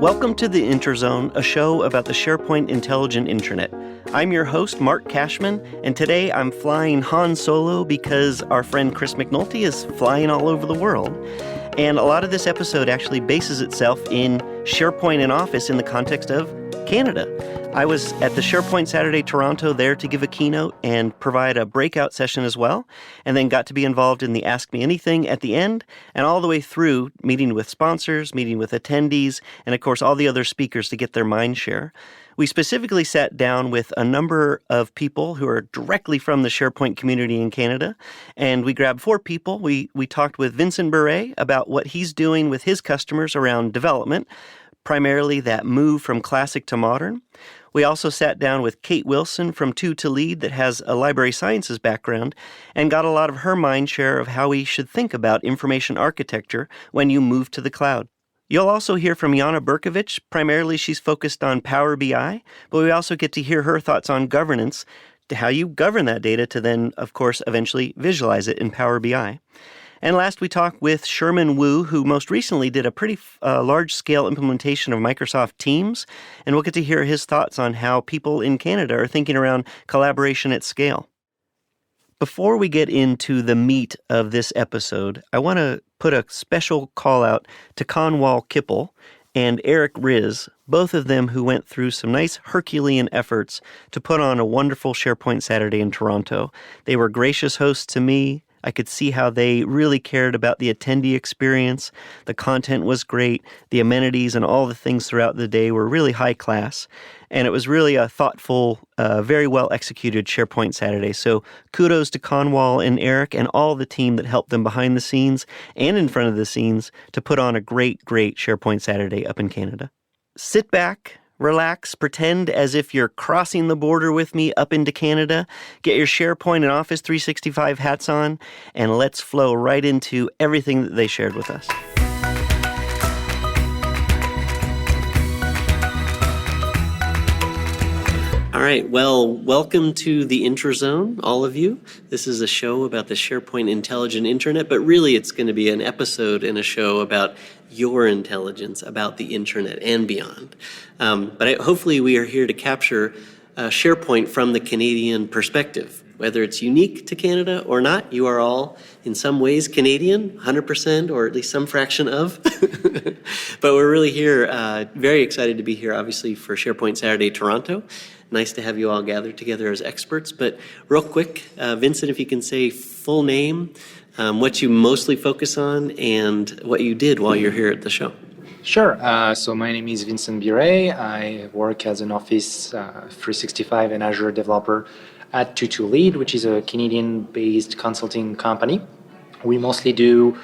Welcome to the Interzone, a show about the SharePoint Intelligent Internet. I'm your host, Mark Cashman, and today I'm flying Han Solo because our friend Chris McNulty is flying all over the world. And a lot of this episode actually bases itself in SharePoint and Office in the context of Canada. I was at the SharePoint Saturday Toronto there to give a keynote and provide a breakout session as well, and then got to be involved in the Ask Me Anything at the end, and all the way through meeting with sponsors, meeting with attendees, and of course all the other speakers to get their mind share. We specifically sat down with a number of people who are directly from the SharePoint community in Canada, and we grabbed 4 people. We talked with Vincent Biret about what he's doing with his customers around development, primarily that move from classic to modern. We also sat down with Kate Wilson from 2 to Lead that has a library sciences background and got a lot of her mind share of how we should think about information architecture when you move to the cloud. You'll also hear from Yana Berkovich. Primarily, she's focused on Power BI, but we also get to hear her thoughts on governance, to how you govern that data to then, of course, eventually visualize it in Power BI. And last, we talked with Sherman, who most recently did a pretty large-scale implementation of Microsoft Teams, and we'll get to hear his thoughts on how people in Canada are thinking around collaboration at scale. Before we get into the meat of this episode, I want to put a special call-out to Conwal Kippel and Eric Riz, both of them who went through some nice Herculean efforts to put on a wonderful SharePoint Saturday in Toronto. They were gracious hosts to me. I could see how they really cared about the attendee experience. The content was great. The amenities and all the things throughout the day were really high class. And it was really a thoughtful, very well executed SharePoint Saturday. So kudos to Conwal and Eric and all the team that helped them behind the scenes and in front of the scenes to put on a great, great SharePoint Saturday up in Canada. Sit back, relax, pretend as if you're crossing the border with me up into Canada, get your SharePoint and Office 365 hats on, and let's flow right into everything that they shared with us. All right, well, welcome to the Interzone, all of you. This is a show about the SharePoint Intelligent Internet, but really it's going to be an episode and a show about your intelligence, about the internet and beyond. Hopefully we are here to capture SharePoint from the Canadian perspective. Whether it's unique to Canada or not, you are all in some ways Canadian, 100% or at least some fraction of. But we're really here, very excited to be here, obviously, for SharePoint Saturday Toronto. Nice to have you all gathered together as experts. But real quick, Vincent, if you can say full name, what you mostly focus on, and what you did while you're here at the show. Sure. So my name is Vincent Biret. I work as an Office 365 and Azure developer at 2 Lead, which is a Canadian-based consulting company. We mostly do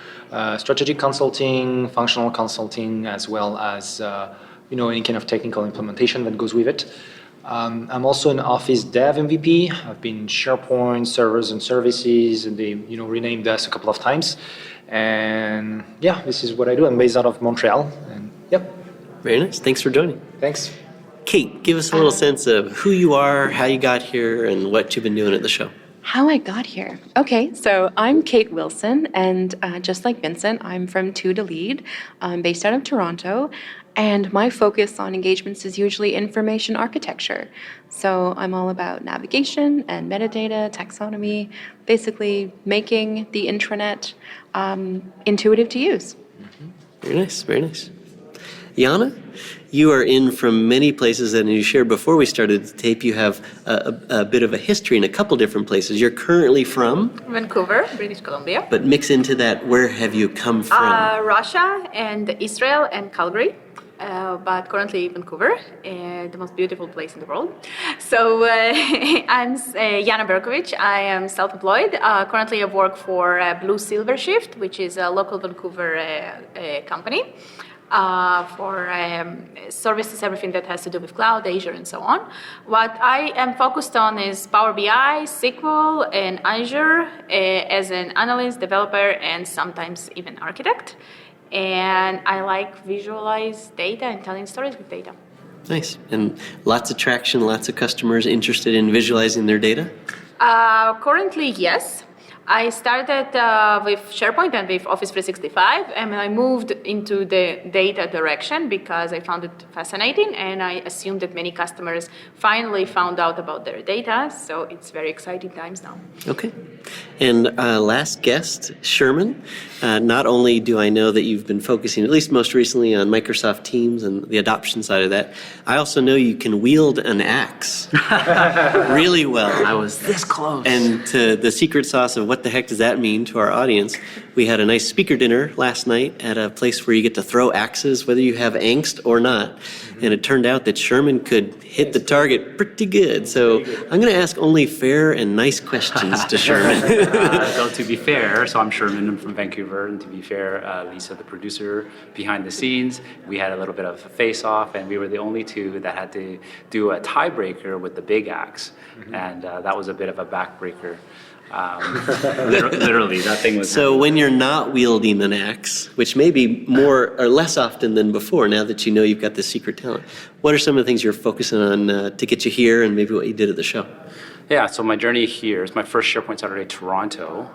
strategic consulting, functional consulting, as well as any kind of technical implementation that goes with it. I'm also an Office Dev MVP. I've been SharePoint servers and services, and they renamed us a couple of times. And yeah, this is what I do. I'm based out of Montreal. And yep. Very nice. Thanks for joining. Thanks. Kate, give us a little sense of who you are, how you got here, and what you've been doing at the show. How I got here. Okay, so I'm Kate Wilson, and just like Vincent, I'm from 2 to Lead. I'm based out of Toronto, and my focus on engagements is usually information architecture. So I'm all about navigation and metadata, taxonomy, basically making the intranet intuitive to use. Very nice, very nice. Yana, you are in from many places, and you shared before we started the tape, you have a bit of a history in a couple different places. You're currently from? Vancouver, British Columbia. But mix into that, where have you come from? Russia and Israel and Calgary. But currently Vancouver, the most beautiful place in the world. So I'm Yana Berkovich. I am self-employed. Currently I work for Blue Silver Shift, which is a local Vancouver company for services, everything that has to do with cloud, Azure, and so on. What I am focused on is Power BI, SQL, and Azure as an analyst, developer, and sometimes even architect. And I like visualize data and telling stories with data. Nice. And lots of traction, lots of customers interested in visualizing their data? Currently, yes. I started with SharePoint and with Office 365, and I moved into the data direction because I found it fascinating, and I assumed that many customers finally found out about their data, so it's very exciting times now. Okay. And last guest, Sherman. Not only do I know that you've been focusing, at least most recently, on Microsoft Teams and the adoption side of that, I also know you can wield an axe really well. I was this close. And to the secret sauce of what the heck does that mean to our audience, we had a nice speaker dinner last night at a place where you get to throw axes, whether you have angst or not. And it turned out that Sherman could hit the target pretty good. So I'm going to ask only fair and nice questions to Sherman. So to be fair, so I'm Sherman, I'm from Vancouver, and to be fair, Lisa, the producer behind the scenes, we had a little bit of a face-off, and we were the only two that had to do a tiebreaker with the big axe, and that was a bit of a backbreaker. Literally, that thing was... So when you're not wielding an axe, which may be more or less often than before, now that you know you've got this secret talent, what are some of the things you're focusing on to get you here, and maybe what you did at the show? Yeah, so my journey here is my first SharePoint Saturday Toronto.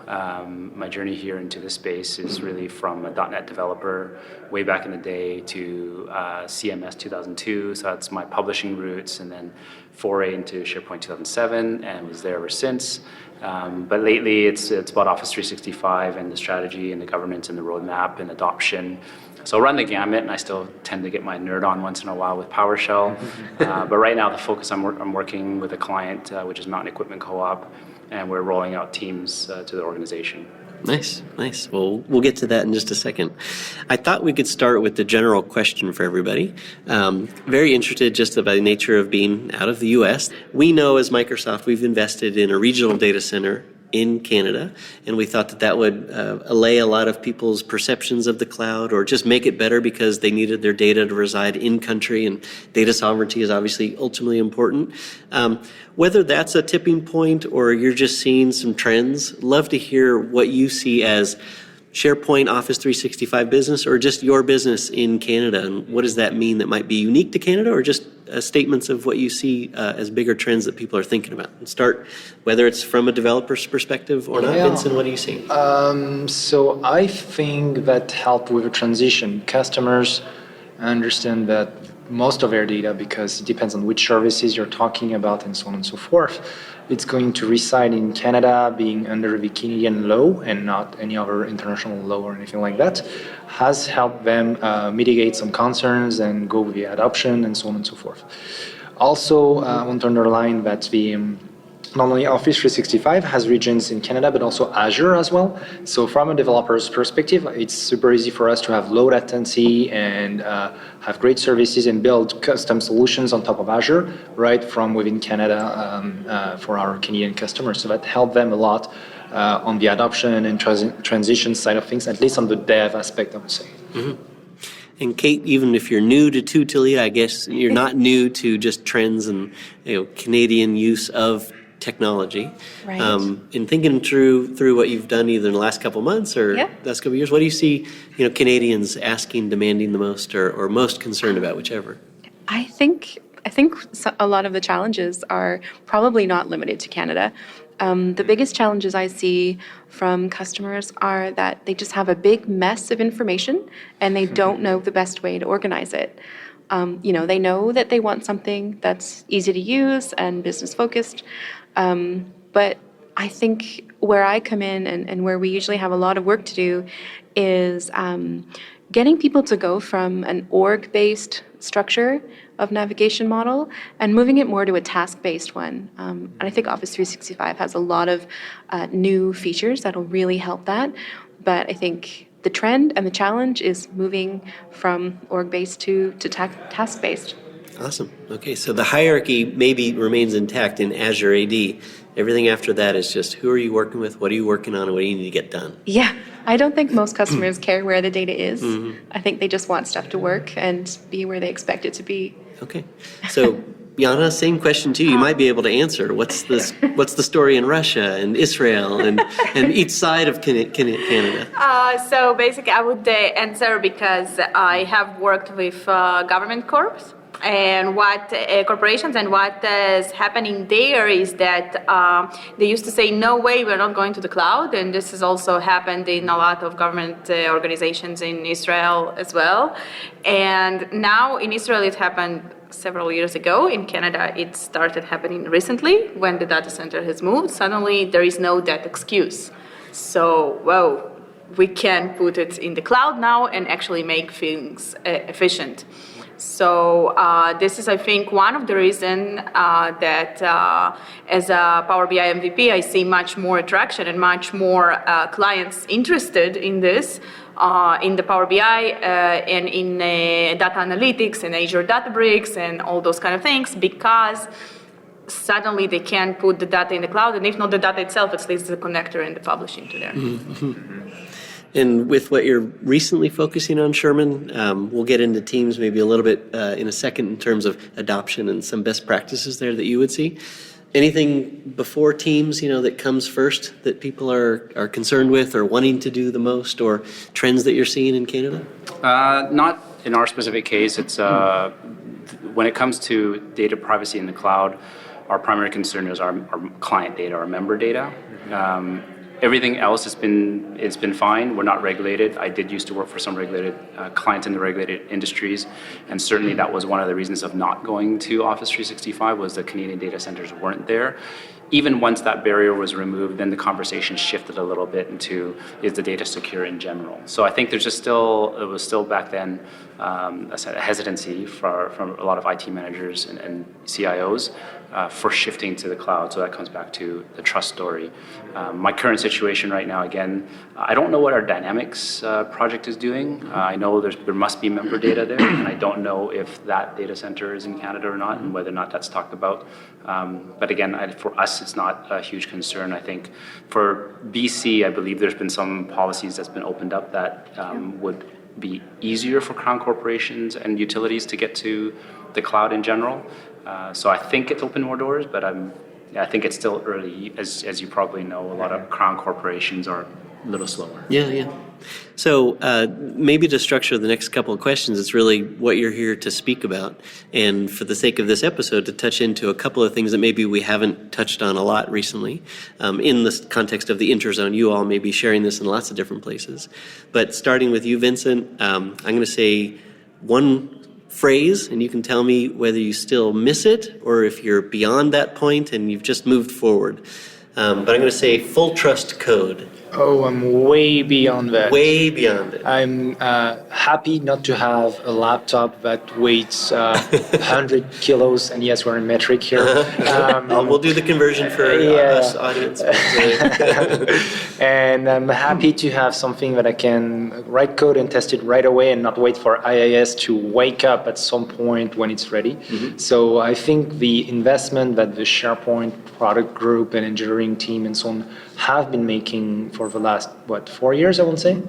My journey here into this space is really from a .NET developer way back in the day to CMS 2002, so that's my publishing roots, and then foray into SharePoint 2007, and was there ever since. But lately, it's about Office 365 and the strategy and the governance and the roadmap and adoption. So I'll run the gamut, and I still tend to get my nerd on once in a while with PowerShell. But right now, the focus, I'm working with a client, which is Mountain Equipment Co-op, and we're rolling out Teams to the organization. Nice, nice. Well, we'll get to that in just a second. I thought we could start with the general question for everybody. Very interested just by the nature of being out of the U.S. We know as Microsoft we've invested in a regional data center in Canada, and we thought that that would allay a lot of people's perceptions of the cloud or just make it better because they needed their data to reside in country, and data sovereignty is obviously ultimately important. Whether that's a tipping point or you're just seeing some trends, love to hear what you see as SharePoint Office 365 business or just your business in Canada, and what does that mean that might be unique to Canada or just statements of what you see as bigger trends that people are thinking about? And start, whether it's from a developer's perspective or not. Yeah. Vincent, what do you see? So I think that helped with a transition. Customers understand that most of their data, because it depends on which services you're talking about and so on and so forth, it's going to reside in Canada, being under the Canadian law and not any other international law or anything like that, has helped them mitigate some concerns and go with the adoption and so on and so forth. Also, I want to underline that not only Office 365 has regions in Canada, but also Azure as well. So from a developer's perspective, it's super easy for us to have low latency and have great services and build custom solutions on top of Azure right from within Canada for our Canadian customers. So that helped them a lot on the adoption and transition side of things, at least on the dev aspect, I would say. Mm-hmm. And Kate, even if you're new to Lead, I guess you're not new to just trends and Canadian use of technology. Right. In thinking through what you've done either in the last couple of months or the last couple of years, what do you see Canadians asking, demanding the most or most concerned about, whichever? I think a lot of the challenges are probably not limited to Canada. The biggest challenges I see from customers are that they just have a big mess of information and they don't know the best way to organize it. They know that they want something that's easy to use and business focused, but I think where I come in and where we usually have a lot of work to do is getting people to go from an org-based structure of navigation model and moving it more to a task-based one. And I think Office 365 has a lot of new features that'll really help that. But I think the trend and the challenge is moving from org-based to task-based. Awesome. Okay, so the hierarchy maybe remains intact in Azure AD. Everything after that is just who are you working with, what are you working on, and what do you need to get done? Yeah, I don't think most customers care where the data is. Mm-hmm. I think they just want stuff to work and be where they expect it to be. Okay, so Yana, same question to you. You might be able to answer. What's the story in Russia and Israel and each side of Canada? So basically, I would answer because I have worked with government corps And what corporations and what is happening there is that they used to say, no way, we're not going to the cloud. And this has also happened in a lot of government organizations in Israel as well. And now in Israel, it happened several years ago. In Canada, it started happening recently when the data center has moved. Suddenly, there is no that excuse. So, whoa, we can put it in the cloud now and actually make things efficient. So this is, I think, one of the reasons that as a Power BI MVP, I see much more attraction and much more clients interested in this, in the Power BI and in data analytics and Azure Databricks and all those kind of things, because suddenly they can put the data in the cloud, and if not the data itself, at least the connector and the publishing to there. And with what you're recently focusing on, Sherman, we'll get into teams maybe a little bit in a second in terms of adoption and some best practices there that you would see. Anything before teams, that comes first that people are concerned with or wanting to do the most, or trends that you're seeing in Canada? Not in our specific case. It's when it comes to data privacy in the cloud, our primary concern is our client data, our member data. Everything else it's been fine. We're not regulated. I did used to work for some regulated clients in the regulated industries, and certainly that was one of the reasons of not going to Office 365 was the Canadian data centers weren't there. Even once that barrier was removed, then the conversation shifted a little bit into, is the data secure in general? So I think it was still back then a hesitancy from a lot of IT managers and CIOs for shifting to the cloud. So that comes back to the trust story. My current situation right now, again, I don't know what our Dynamics project is doing. I know there must be member data there, and I don't know if that data center is in Canada or not, and whether or not that's talked about. But again, for us, it's not a huge concern. I think for BC, I believe there's been some policies that's been opened up that would be easier for crown corporations and utilities to get to the cloud in general. So I think it's opened more doors, but I think it's still early. As you probably know, a lot of crown corporations are a little slower. Yeah. So maybe to structure the next couple of questions, it's really what you're here to speak about. And for the sake of this episode, to touch into a couple of things that maybe we haven't touched on a lot recently. In the context of the Interzone, you all may be sharing this in lots of different places. But starting with you, Vincent, I'm going to say one phrase, and you can tell me whether you still miss it or if you're beyond that point and you've just moved forward. But I'm going to say full trust code. Oh, I'm way beyond that. Way beyond it. I'm happy not to have a laptop that weighs 100 kilos, and yes, we're in metric here. We'll do the conversion for us audience. And I'm happy to have something that I can write code and test it right away and not wait for IIS to wake up at some point when it's ready. Mm-hmm. So I think the investment that the SharePoint product group and engineering team and so on have been making for the last, 4 years, I would say.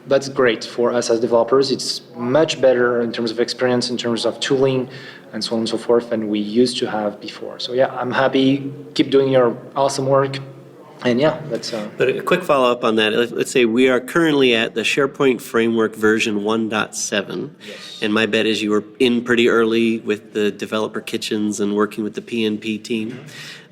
That's great for us as developers. It's much better in terms of experience, in terms of tooling, and so on and so forth than we used to have before. So yeah, I'm happy. Keep doing your awesome work. And yeah, that's... But a quick follow-up on that. Let's say we are currently at the SharePoint Framework version 1.7. Yes. And my bet is you were in pretty early with the developer kitchens and working with the PNP team,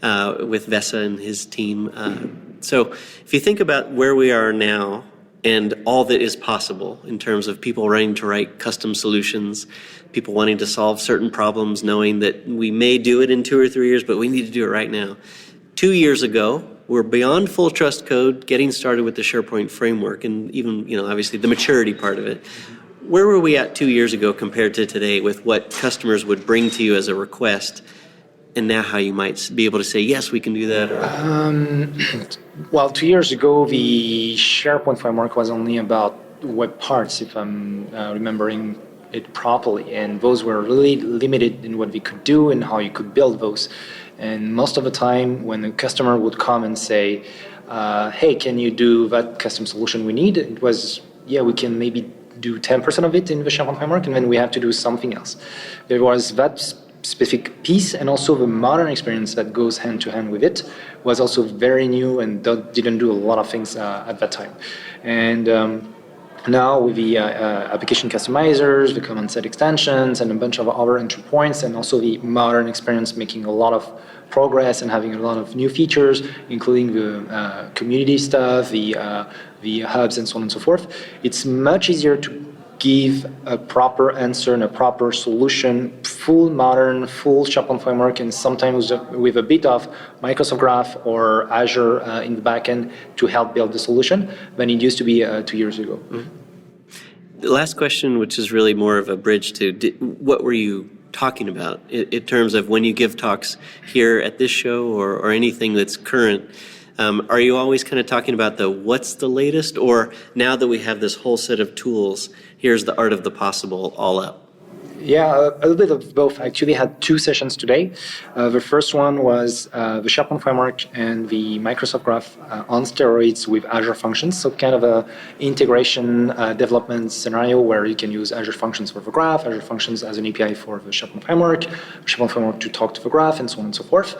with Vesa and his team. So if you think about where we are now and all that is possible in terms of people wanting to write custom solutions, people wanting to solve certain problems, knowing that we may do it in 2 or 3 years, but we need to do it right now. 2 years ago, we're beyond full trust code, getting started with the SharePoint framework, and even, obviously the maturity part of it. Where were we at 2 years ago compared to today with what customers would bring to you as a request, and now how you might be able to say, yes, we can do that? Well, 2 years ago, the SharePoint framework was only about web parts, if I'm remembering it properly, and those were really limited in what we could do and how you could build those. And most of the time, when a customer would come and say, hey, can you do that custom solution we need? It was, yeah, we can maybe do 10% of it in the SharePoint framework, and then we have to do something else. There was that specific piece, and also the modern experience that goes hand to hand with it was also very new and didn't do a lot of things at that time. And now with the application customizers, the command set extensions, and a bunch of other entry points, and also the modern experience making a lot of progress and having a lot of new features, including the community stuff, the hubs, and so on and so forth, it's much easier to give a proper answer and a proper solution, full modern, full SharePoint framework, and sometimes with a bit of Microsoft Graph or Azure in the backend to help build the solution than it used to be 2 years ago. Mm-hmm. The last question, which is really more of a bridge to what were you talking about in terms of when you give talks here at this show or anything that's current? Are you always kind of talking about what's the latest, or now that we have this whole set of tools, here's the art of the possible all up? Yeah, a little bit of both. I actually had 2 sessions today. The first one was the SharePoint framework and the Microsoft Graph on steroids with Azure Functions. So kind of a integration development scenario where you can use Azure Functions for the graph, Azure Functions as an API for the SharePoint framework to talk to the graph, and so on and so forth.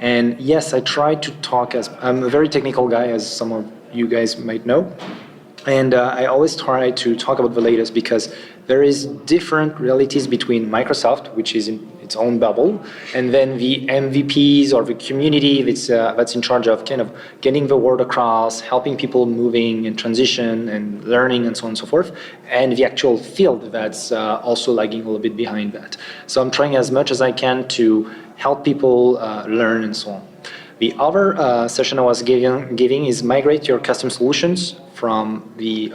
And yes, I try to talk I'm a very technical guy, as some of you guys might know. And I always try to talk about the latest because there is different realities between Microsoft, which is in its own bubble, and then the MVPs or the community that's in charge of kind of getting the word across, helping people moving and transition and learning and so on and so forth, and the actual field that's also lagging a little bit behind that. So I'm trying as much as I can to help people learn and so on. The other session I was giving is migrate your custom solutions from the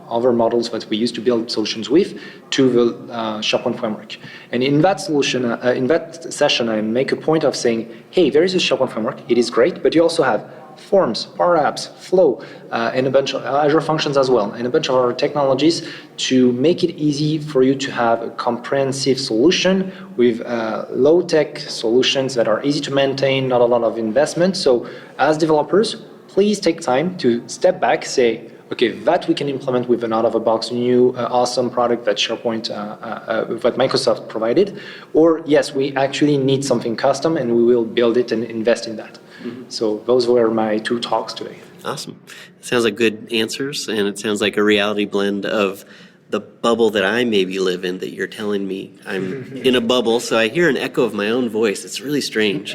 other models that we used to build solutions with to the SharePoint framework. And in that session, I make a point of saying, hey, there is a SharePoint framework. It is great, but you also have Forms, Power Apps, Flow, and a bunch of Azure Functions as well, and a bunch of other technologies to make it easy for you to have a comprehensive solution with low-tech solutions that are easy to maintain, not a lot of investment. So as developers, please take time to step back, say, okay, that we can implement with an out-of-the-box new awesome product that SharePoint, that Microsoft provided, or yes, we actually need something custom and we will build it and invest in that. Mm-hmm. So those were my 2 talks today. Awesome. It sounds like good answers, and it sounds like a reality blend of the bubble that I maybe live in, that you're telling me I'm in a bubble, so I hear an echo of my own voice. It's really strange.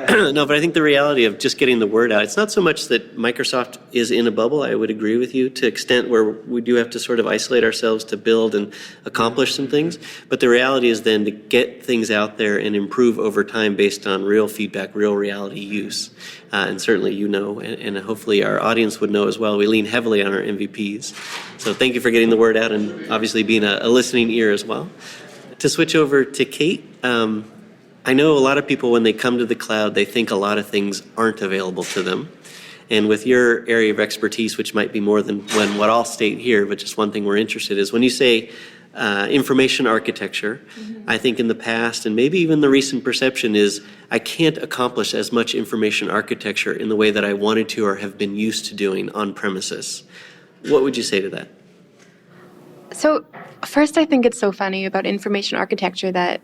No, but I think the reality of just getting the word out, it's not so much that Microsoft is in a bubble. I would agree with you to an extent where we do have to sort of isolate ourselves to build and accomplish some things, but the reality is then to get things out there and improve over time based on real feedback, real reality use. And certainly you know, and hopefully our audience would know as well, we lean heavily on our MVPs. So thank you for getting the word out and obviously being a listening ear as well. To switch over to Kate, I know a lot of people when they come to the cloud, they think a lot of things aren't available to them. And with your area of expertise, which might be more than what I'll state here, but just one thing we're interested in is when you say information architecture, I think in the past and maybe even the recent perception is I can't accomplish as much information architecture in the way that I wanted to or have been used to doing on premises. What would you say to that? So first, I think it's so funny about information architecture that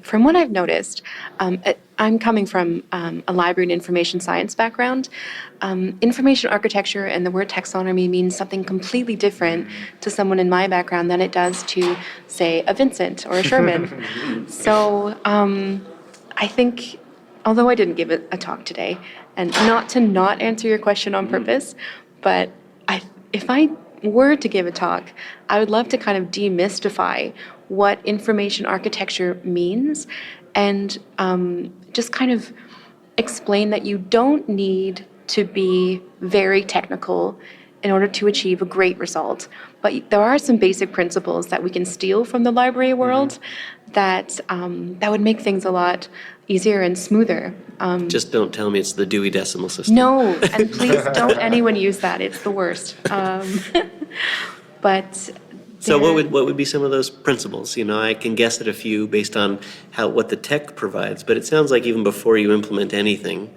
from what I've noticed, I'm coming from a library and information science background. Information architecture and the word taxonomy means something completely different to someone in my background than it does to, say, a Vincent or a Sherman. So I think, although I didn't give a talk today, and not to not answer your question on purpose, but if I were to give a talk, I would love to kind of demystify what information architecture means and just kind of explain that you don't need to be very technical in order to achieve a great result. But there are some basic principles that we can steal from the library world that would make things a lot easier and smoother. Just don't tell me it's the Dewey Decimal System. No, and please don't anyone use that. It's the worst. But so what would be some of those principles? You know, I can guess at a few based on what the tech provides, but it sounds like even before you implement anything,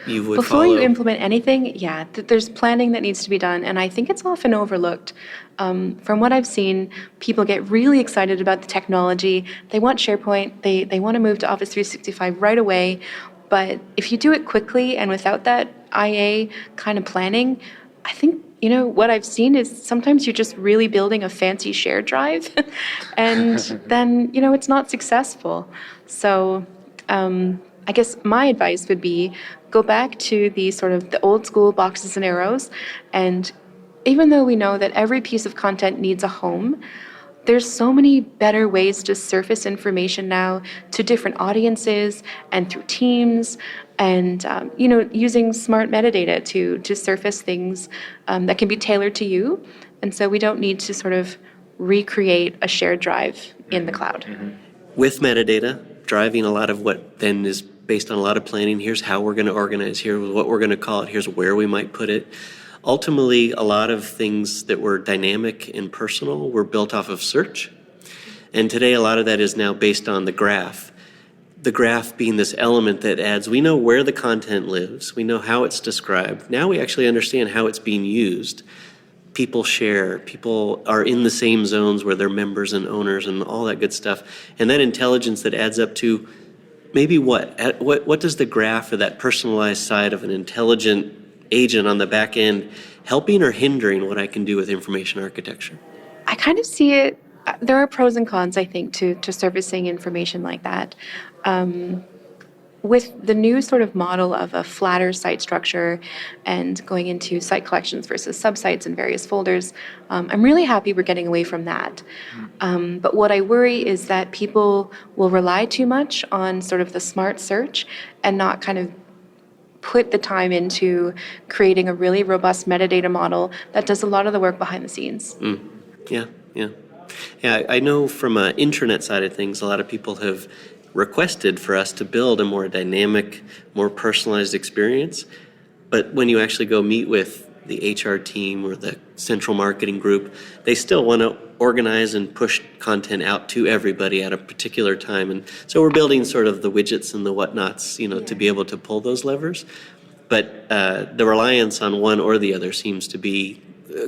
you would Before you implement anything, yeah, there's planning that needs to be done, and I think it's often overlooked. From what I've seen, people get really excited about the technology. They want SharePoint. They want to move to Office 365 right away. But if you do it quickly and without that IA kind of planning, I think what I've seen is sometimes you're just really building a fancy shared drive, and then, it's not successful. So I guess my advice would be go back to the old school boxes and arrows. And even though we know that every piece of content needs a home, there's so many better ways to surface information now to different audiences and through teams, and using smart metadata to surface things that can be tailored to you. And so we don't need to sort of recreate a shared drive in the cloud. With metadata, driving a lot of what then is based on a lot of planning. Here's how we're going to organize, here's what we're going to call it, here's where we might put it. Ultimately, a lot of things that were dynamic and personal were built off of search. And today, a lot of that is now based on the graph. The graph being this element that adds, we know where the content lives, we know how it's described. Now we actually understand how it's being used. People share, people are in the same zones where they're members and owners and all that good stuff. And that intelligence that adds up to maybe what does the graph or that personalized side of an intelligent agent on the back end helping or hindering what I can do with information architecture? I kind of see it, there are pros and cons, I think, to surfacing information like that. With the new sort of model of a flatter site structure and going into site collections versus subsites and various folders, I'm really happy we're getting away from that. But what I worry is that people will rely too much on sort of the smart search and not kind of put the time into creating a really robust metadata model that does a lot of the work behind the scenes. Yeah, I know from an intranet side of things, a lot of people have requested for us to build a more dynamic, more personalized experience. But when you actually go meet with the HR team or the central marketing group, they still want to organize and push content out to everybody at a particular time. And so we're building sort of the widgets and the whatnots, to be able to pull those levers. But the reliance on one or the other seems to be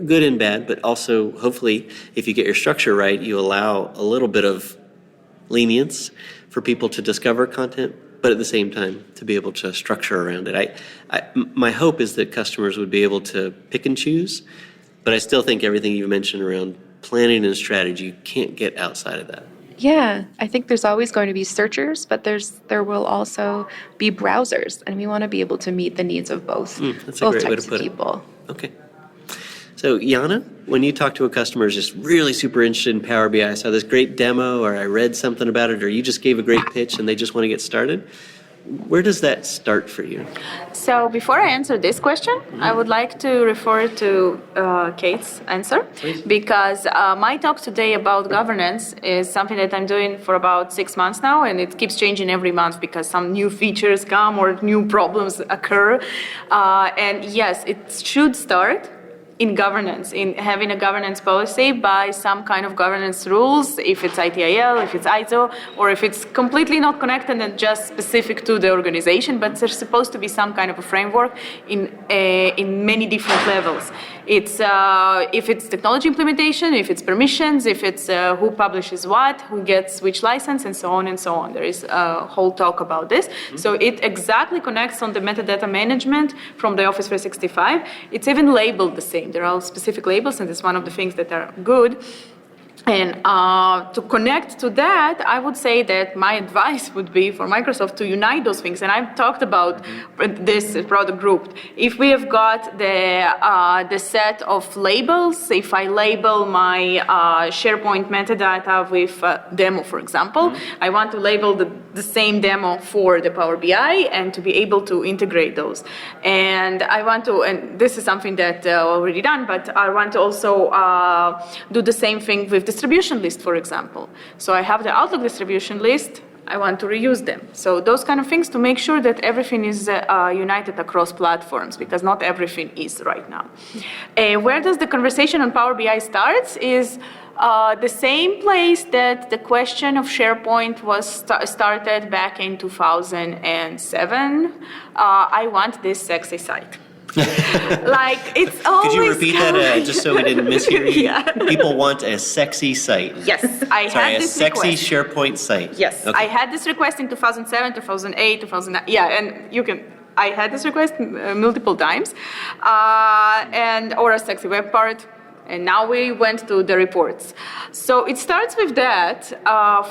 good and bad, but also hopefully if you get your structure right, you allow a little bit of lenience for people to discover content, but at the same time to be able to structure around it. My hope is that customers would be able to pick and choose, but I still think everything you mentioned around planning and strategy, you can't get outside of that. Yeah, I think there's always going to be searchers, but there will also be browsers, and we want to be able to meet the needs of both That's a great way to types of put people. it. Okay. So Yana, when you talk to a customer who's just really super interested in Power BI, I saw this great demo, or I read something about it, or you just gave a great pitch and they just want to get started, where does that start for you? So before I answer this question, I would like to refer to Kate's answer. Please. Because my talk today about governance is something that I'm doing for about 6 months now, and it keeps changing every month because some new features come or new problems occur. And yes, it should start in governance, in having a governance policy by some kind of governance rules, if it's ITIL, if it's ISO, or if it's completely not connected and just specific to the organization, but there's supposed to be some kind of a framework in many different levels. It's if it's technology implementation, if it's permissions, if it's who publishes what, who gets which license, and so on and so on. There is a whole talk about this. So it exactly connects on the metadata management from the Office 365. It's even labeled the same. There are specific labels, and it's one of the things that are good. And to connect to that, I would say that my advice would be for Microsoft to unite those things. And I've talked about this product group. If we have got the set of labels, if I label my SharePoint metadata with demo, for example, I want to label the same demo for the Power BI and to be able to integrate those. And I want to, and this is something that already done, but I want to also do the same thing with distribution list, for example. So I have the Outlook distribution list, I want to reuse them. So those kind of things to make sure that everything is united across platforms, because not everything is right now. Where does the conversation on Power BI starts is the same place that the question of SharePoint was started back in 2007. I want this sexy site. Like, it's always. Could you repeat that just so we didn't mishear you? Yeah. People want a sexy site. Yes, I had this sexy request. SharePoint site. Yes, Okay. I had this request in 2007, 2008, 2009. Yeah, and you can I had this request multiple times, or a sexy web part. And now we went to the reports. So it starts with that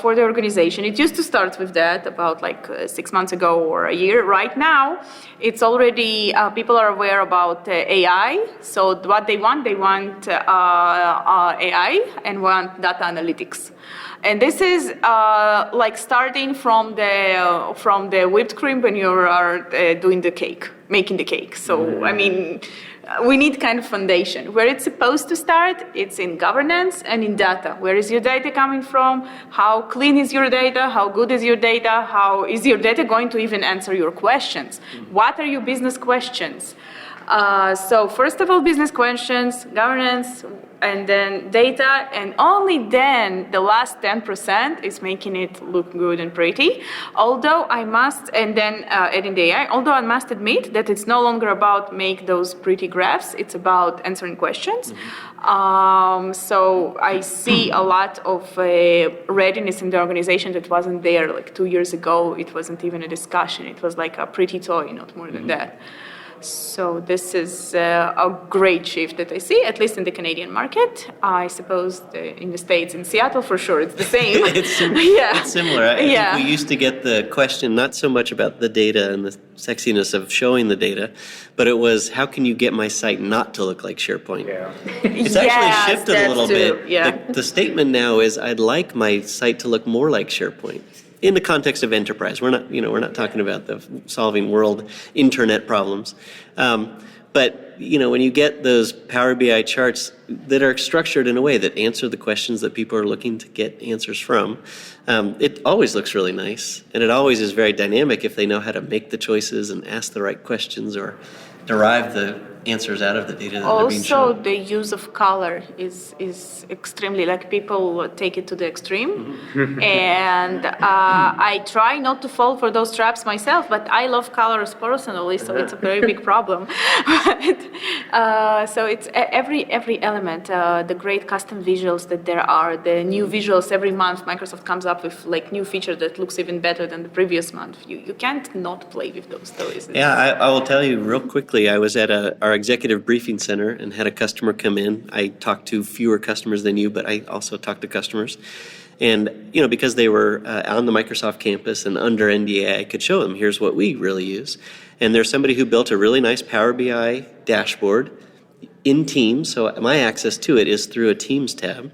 for the organization. It used to start with that about 6 months ago or a year. Right now, it's already, people are aware about AI. So what they want AI and want data analytics. And this is starting from the whipped cream when you are doing the cake, making the cake. So, I mean, we need kind of foundation. Where it's supposed to start, it's in governance and in data. Where is your data coming from? How clean is your data? How good is your data? How is your data going to even answer your questions? What are your business questions? So first of all, business questions, governance, and then data, and only then the last 10% is making it look good and pretty. Although I must, and then adding the AI, although I must admit that it's no longer about make those pretty graphs, it's about answering questions. So I see a lot of readiness in the organization that wasn't there 2 years ago. It wasn't even a discussion. It was like a pretty toy, not more than that. So this is a great shift that I see, at least in the Canadian market. I suppose in the States, in Seattle, for sure, it's the same. It's similar. I think we used to get the question not so much about the data and the sexiness of showing the data, but it was, how can you get my site not to look like SharePoint? Yeah. It's actually shifted a little bit. Yeah. The statement now is, I'd like my site to look more like SharePoint. In the context of enterprise, we're not talking about the solving world internet problems, but when you get those Power BI charts that are structured in a way that answer the questions that people are looking to get answers from, it always looks really nice, and it always is very dynamic if they know how to make the choices and ask the right questions or derive the answers out of the data that they're being shown. Also, the use of color is extremely, people take it to the extreme. And I try not to fall for those traps myself, but I love colors personally, so it's a very big problem. So it's every element, the great custom visuals that there are, the new visuals every month. Microsoft comes up with new feature that looks even better than the previous month. You can't not play with those toys. Yeah, I will tell you real quickly, I was at our executive briefing center and had a customer come in. I talked to fewer customers than you, but I also talked to customers. And, because they were on the Microsoft campus and under NDA, I could show them, here's what we really use. And there's somebody who built a really nice Power BI dashboard in Teams, so my access to it is through a Teams tab.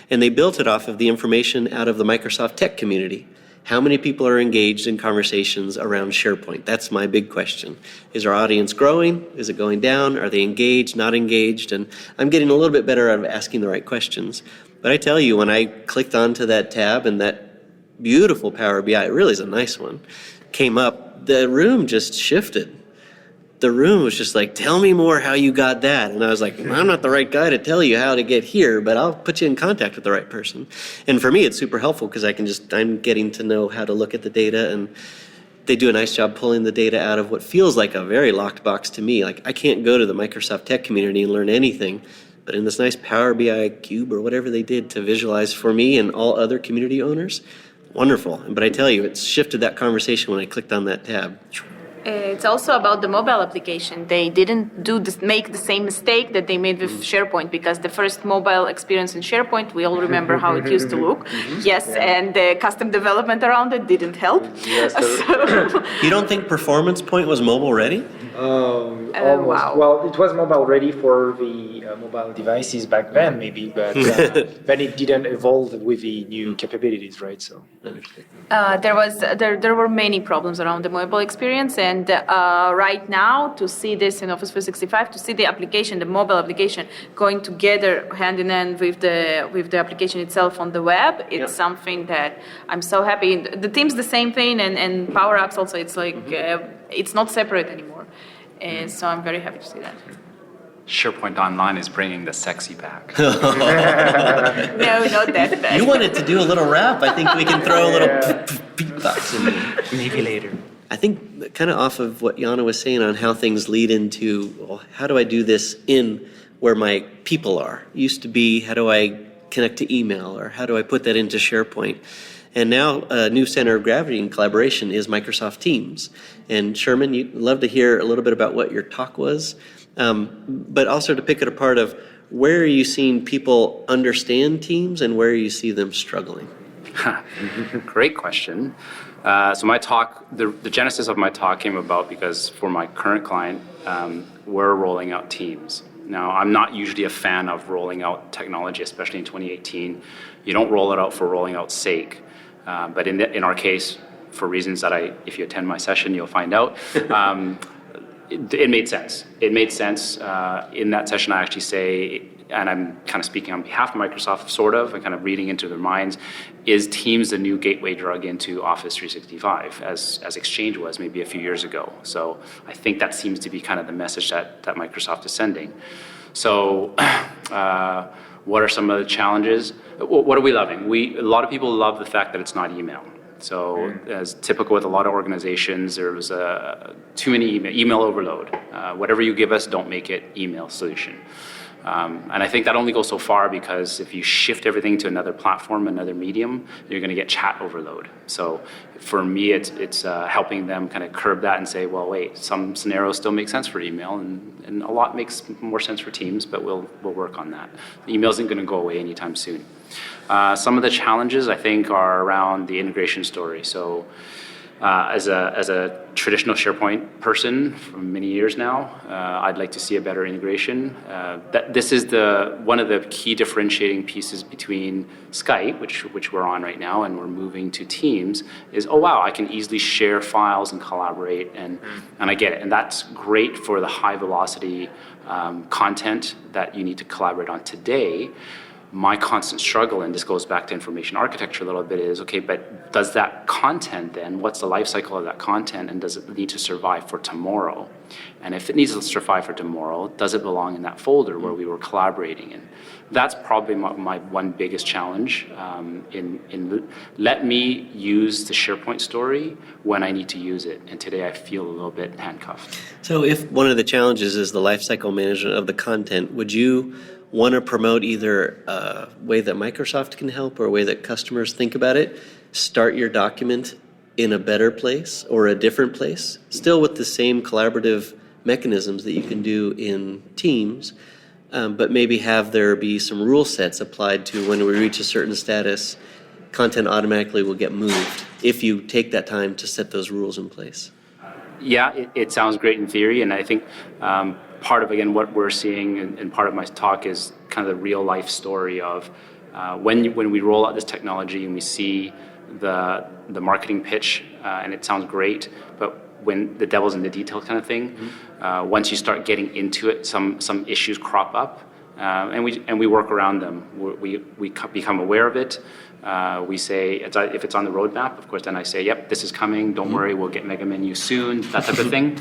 And they built it off of the information out of the Microsoft tech community. How many people are engaged in conversations around SharePoint? That's my big question. Is our audience growing? Is it going down? Are they engaged, not engaged? And I'm getting a little bit better at asking the right questions. But I tell you, when I clicked onto that tab and that beautiful Power BI, it really is a nice one, came up, the room just shifted. The room was just tell me more how you got that. And I was like, I'm not the right guy to tell you how to get here, but I'll put you in contact with the right person. And for me, it's super helpful because I'm getting to know how to look at the data, and they do a nice job pulling the data out of what feels like a very locked box to me. I can't go to the Microsoft tech community and learn anything, but in this nice Power BI cube or whatever they did to visualize for me and all other community owners, wonderful. But I tell you, it's shifted that conversation when I clicked on that tab. It's also about the mobile application. They didn't make the same mistake that they made with SharePoint, because the first mobile experience in SharePoint, we all remember how it used to look. Yes, and the custom development around it didn't help. Yes, You don't think Performance Point was mobile ready? Almost. Wow. Well, it was mobile ready for the mobile devices back then, maybe, but then it didn't evolve with the new capabilities, right? So there were many problems around the mobile experience, and right now to see this in Office 365, to see the application, the mobile application, going together hand in hand with the application itself on the web, it's something that I'm so happy. The Teams the same thing, and Power Apps also. It's it's not separate anymore, and so I'm very happy to see that. SharePoint Online is bringing the sexy back. No, not that bad. You wanted to do a little rap. I think we can throw a little beatbox in there. Maybe later. I think kind of off of what Yana was saying on how things lead into, well, how do I do this in where my people are? Used to be, how do I connect to email, or how do I put that into SharePoint? And now a new center of gravity in collaboration is Microsoft Teams. And Sherman, you'd love to hear a little bit about what your talk was, but also to pick it apart of where are you seeing people understand Teams and where you see them struggling? Great question. So my talk, the genesis of my talk came about because for my current client, we're rolling out Teams. Now, I'm not usually a fan of rolling out technology, especially in 2018. You don't roll it out for rolling out's sake. But in our case, for reasons that if you attend my session, you'll find out, it made sense. It made sense. In that session, I actually say, and I'm kind of speaking on behalf of Microsoft, sort of, and kind of reading into their minds, is Teams the new gateway drug into Office 365, as Exchange was maybe a few years ago. So I think that seems to be kind of the message that Microsoft is sending. So what are some of the challenges? What are we loving? A lot of people love the fact that it's not email. So as typical with a lot of organizations, there was too many email overload. Whatever you give us, don't make it email solution. And I think that only goes so far, because if you shift everything to another platform, another medium, you're going to get chat overload. So for me, it's helping them kind of curb that and say, well, wait, some scenarios still make sense for email, and a lot makes more sense for Teams, but we'll work on that. Email isn't going to go away anytime soon. Some of the challenges, I think, are around the integration story. So as a traditional SharePoint person for many years now, I'd like to see a better integration. This is one of the key differentiating pieces between Skype, which we're on right now, and we're moving to Teams, is, oh wow, I can easily share files and collaborate, and I get it. And that's great for the high velocity content that you need to collaborate on today. My constant struggle, and this goes back to information architecture a little bit, is, okay, but does that content then, what's the life cycle of that content, and does it need to survive for tomorrow? And if it needs to survive for tomorrow, does it belong in that folder where we were collaborating in? That's probably my one biggest challenge, in let me use the SharePoint story when I need to use it. And today I feel a little bit handcuffed. So if one of the challenges is the lifecycle management of the content, would you want to promote either a way that Microsoft can help or a way that customers think about it? Start your document in a better place or a different place, still with the same collaborative mechanisms that you can do in Teams, but maybe have there be some rule sets applied to when we reach a certain status, content automatically will get moved if you take that time to set those rules in place. Yeah, it sounds great in theory, and I think part of, again, what we're seeing, and part of my talk is kind of the real life story of when we roll out this technology and we see the marketing pitch, and it sounds great, but when the devil's in the detail kind of thing, once you start getting into it, some issues crop up, and we work around them. We become aware of it. We say, if it's on the roadmap, of course, then I say, yep, this is coming, don't worry, we'll get Mega Menu soon, that type of thing.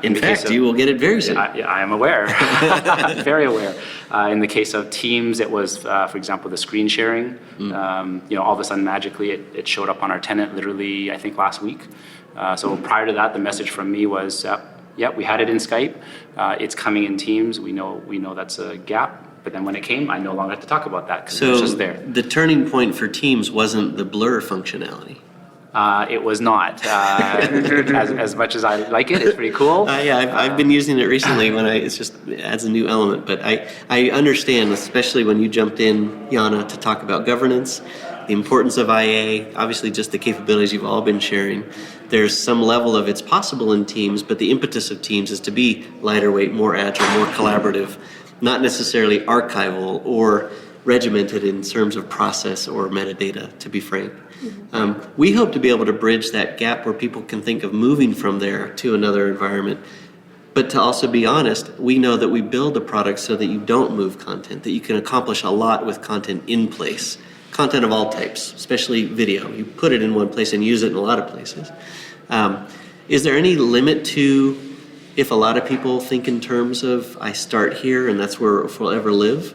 In fact, you will get it very soon. I am aware, very aware. In the case of Teams, it was, for example, the screen sharing. All of a sudden, magically, it showed up on our tenant literally, I think, last week. So prior to that, the message from me was, we had it in Skype, it's coming in Teams, we know that's a gap. But then when it came, I no longer had to talk about that because it was just there. The turning point for Teams wasn't the blur functionality. It was not. As much as I like it, it's pretty cool. I've been using it recently it just adds a new element. But I understand, especially when you jumped in, Yana, to talk about governance, the importance of IA, obviously just the capabilities you've all been sharing. There's some level of it's possible in Teams, but the impetus of Teams is to be lighter weight, more agile, more collaborative, not necessarily archival or regimented in terms of process or metadata, to be frank. We hope to be able to bridge that gap where people can think of moving from there to another environment. But to also be honest, we know that we build a product so that you don't move content, that you can accomplish a lot with content in place. Content of all types, especially video. You put it in one place and use it in a lot of places. Is there any limit to if a lot of people think in terms of I start here and that's where it will ever live?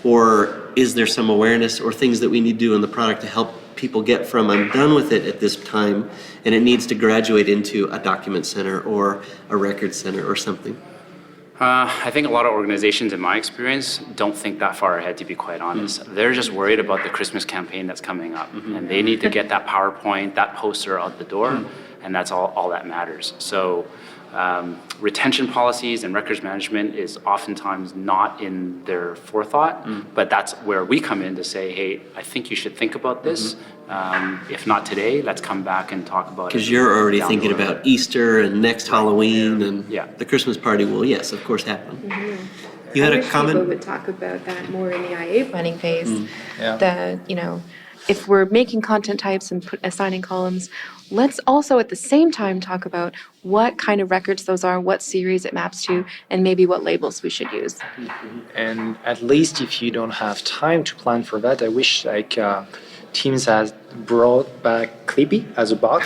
Or is there some awareness or things that we need to do in the product to help people get from I'm done with it at this time and it needs to graduate into a document center or a record center or something? I think a lot of organizations, in my experience, don't think that far ahead, to be quite honest. They're just worried about the Christmas campaign that's coming up. And they need to get that PowerPoint, that poster out the door, and that's all that matters. So retention policies and records management is oftentimes not in their forethought, but that's where we come in to say, hey, I think you should think about this. If not today, let's come back and talk about it. Because you're already thinking about Easter and next Halloween, and the Christmas party will, yes, of course, happen. You had a comment? People would talk about that more in the IA planning phase. If we're making content types and assigning columns, let's also at the same time talk about what kind of records those are, what series it maps to, and maybe what labels we should use. And at least if you don't have time to plan for that, I wish Teams has brought back Clippy as a bot,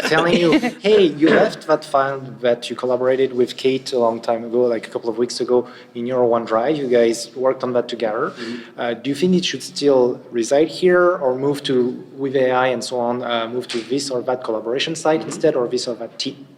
telling you, hey, you left that file that you collaborated with Kate a long time ago, like a couple of weeks ago, in your OneDrive. You guys worked on that together. Do you think it should still reside here, or move to, with AI and so on, move to this or that collaboration site instead, or this or that team,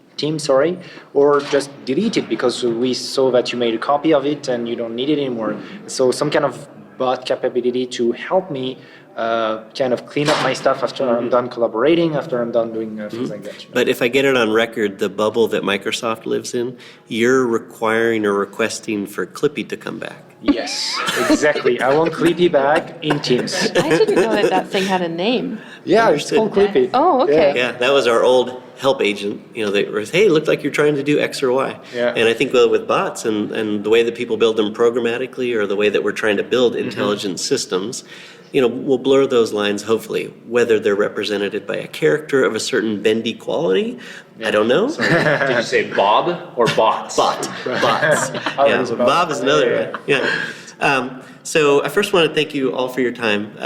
or just delete it because we saw that you made a copy of it and you don't need it anymore? So some kind of bot capability to help me kind of clean up my stuff after I'm done collaborating, after I'm done doing things like that. But if I get it on record, the bubble that Microsoft lives in, you're requiring or requesting for Clippy to come back. Yes, exactly. I want Clippy back in Teams. I didn't know that thing had a name. Yeah, it's called Clippy. Oh, okay. Yeah, that was our old help agent. They were, hey, it looked like you're trying to do X or Y. Yeah. And I think with bots and the way that people build them programmatically, or the way that we're trying to build intelligent systems, we'll blur those lines, hopefully, whether they're represented by a character of a certain bendy quality. I don't know. Did you say Bob or bots? Bots. Yeah, Bob is another one. Yeah. So I first want to thank you all for your time.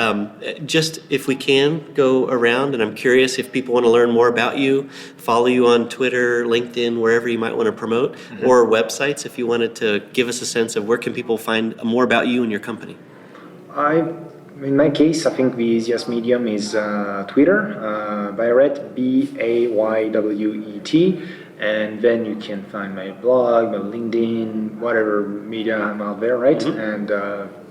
Just if we can go around, and I'm curious if people want to learn more about you, follow you on Twitter, LinkedIn, wherever you might want to promote, or websites, if you wanted to give us a sense of where can people find more about you and your company. In my case, I think the easiest medium is Twitter, Biret, Baywet, and then you can find my blog, my LinkedIn, whatever media I'm out there, right? And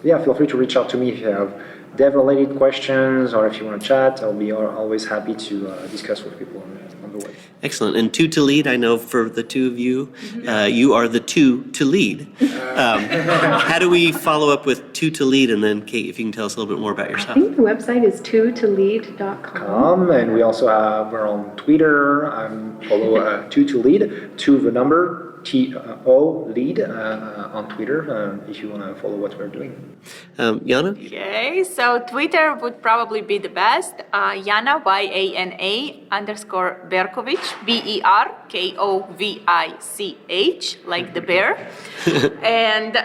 feel free to reach out to me if you have dev-related questions or if you want to chat. I'll be always happy to discuss with people on the web. Excellent. And two to lead, I know for the two of you, you are the two to lead. How do we follow up with two to lead? And then, Kate, if you can tell us a little bit more about yourself. I think the website is twotolede.com. And we also we're on Twitter. Follow two to lead, to the number, TO lead on Twitter, if you want to follow what we're doing. Yana? Okay, so Twitter would probably be the best. Yana, YANA _ Berkovich, BERKOVICH, like the bear. And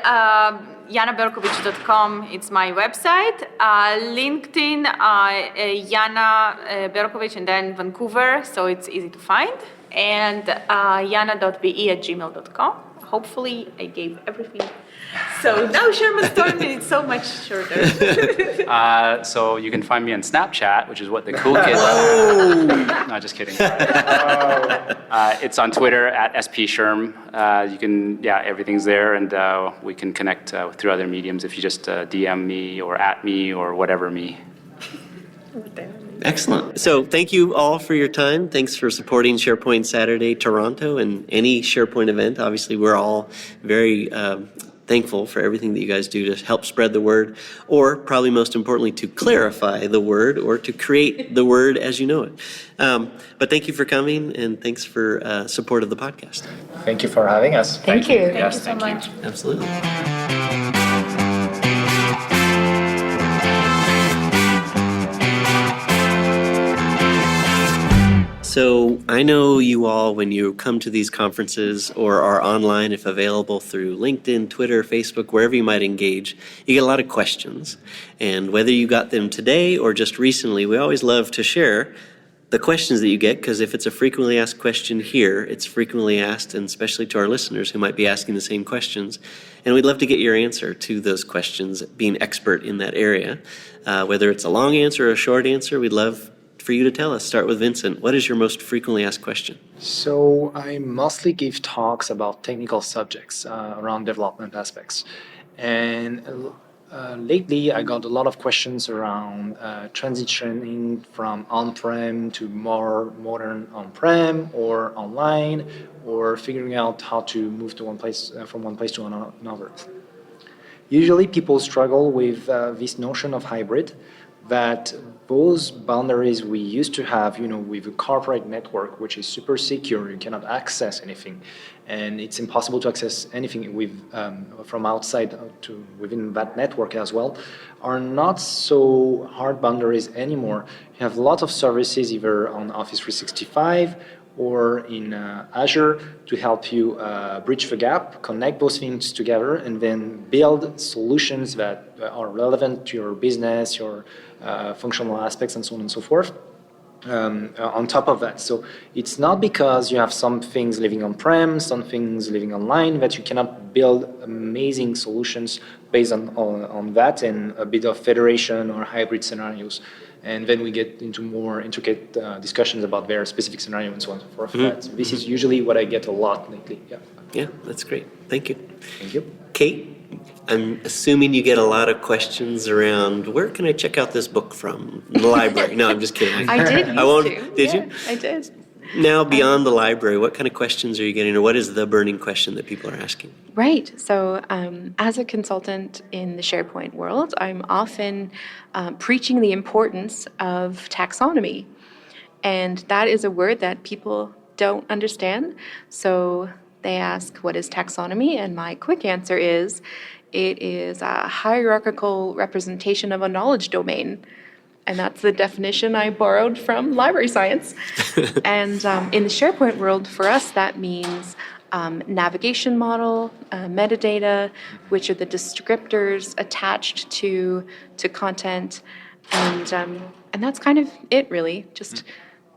YanaBerkovich.com, it's my website. LinkedIn, Yana Berkovich, and then Vancouver, so it's easy to find. And yana.be@gmail.com. Hopefully I gave everything. So now Sherman's told me it's so much shorter. So you can find me on Snapchat, which is what the cool kids are. No, just kidding. It's on Twitter at SPSherm. You can, everything's there, and we can connect through other mediums if you just DM me or at me or whatever me. Excellent. So thank you all for your time. Thanks for supporting SharePoint Saturday Toronto and any SharePoint event. Obviously, we're all very thankful for everything that you guys do to help spread the word, or probably most importantly, to clarify the word or to create the word as you know it. But thank you for coming, and thanks for support of the podcast. Thank you for having us. Thank you. Thank you so much. Absolutely. So I know you all, when you come to these conferences or are online, if available through LinkedIn, Twitter, Facebook, wherever you might engage, you get a lot of questions. And whether you got them today or just recently, we always love to share the questions that you get, because if it's a frequently asked question here, it's frequently asked, and especially to our listeners who might be asking the same questions. And we'd love to get your answer to those questions, being expert in that area. Whether it's a long answer or a short answer, we'd love for for you to tell us. Start with Vincent. What is your most frequently asked question? So I mostly give talks about technical subjects around development aspects. And lately I got a lot of questions around transitioning from on-prem to more modern on-prem or online, or figuring out how to move to one place from one place to another. Usually people struggle with this notion of hybrid, that those boundaries we used to have, with a corporate network, which is super secure, you cannot access anything, and it's impossible to access anything from outside to within that network as well, are not so hard boundaries anymore. You have lots of services either on Office 365 or in Azure to help you bridge the gap, connect those things together, and then build solutions that are relevant to your business, your functional aspects, and so on and so forth. On top of that, so it's not because you have some things living on-prem, some things living online, that you cannot build amazing solutions based on that and a bit of federation or hybrid scenarios. And then we get into more intricate discussions about their specific scenario and so on and so forth. Mm-hmm. This is usually what I get a lot lately. Yeah, that's great. Thank you. Thank you. Kate, I'm assuming you get a lot of questions around where can I check out this book from? The library. No, I'm just kidding. I did used to. Did you? I did. Now, beyond the library, what kind of questions are you getting, or what is the burning question that people are asking? Right. So as a consultant in the SharePoint world, I'm often preaching the importance of taxonomy. And that is a word that people don't understand. So they ask, what is taxonomy? And my quick answer is, it is a hierarchical representation of a knowledge domain. And that's the definition I borrowed from library science. And in the SharePoint world, for us, that means navigation model, metadata, which are the descriptors attached to content. And that's kind of it, really, just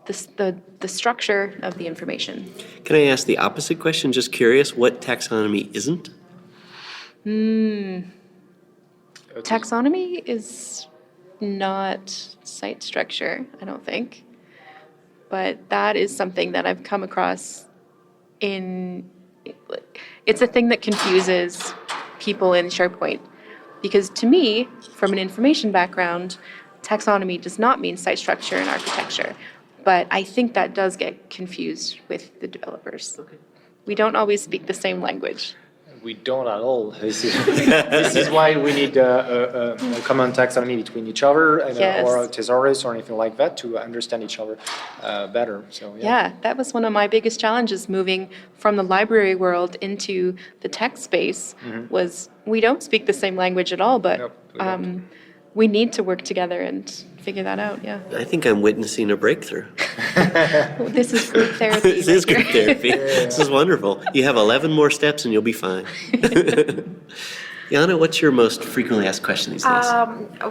the structure of the information. Can I ask the opposite question? Just curious, what taxonomy isn't? Taxonomy is not site structure, I don't think. But that is something that I've come across it's a thing that confuses people in SharePoint. Because to me, from an information background, taxonomy does not mean site structure and architecture. But I think that does get confused with the developers. Okay. We don't always speak the same language. We don't at all. This is why we need a common taxonomy between each other, and, yes. Or a thesaurus or anything like that to understand each other better. So yeah, that was one of my biggest challenges moving from the library world into the tech space. Was we don't speak the same language at all, but we need to work together and figure that out. Yeah. I think I'm witnessing a breakthrough. This is group therapy. This is group therapy. This is wonderful. You have 11 more steps and you'll be fine. Yana, what's your most frequently asked question these days?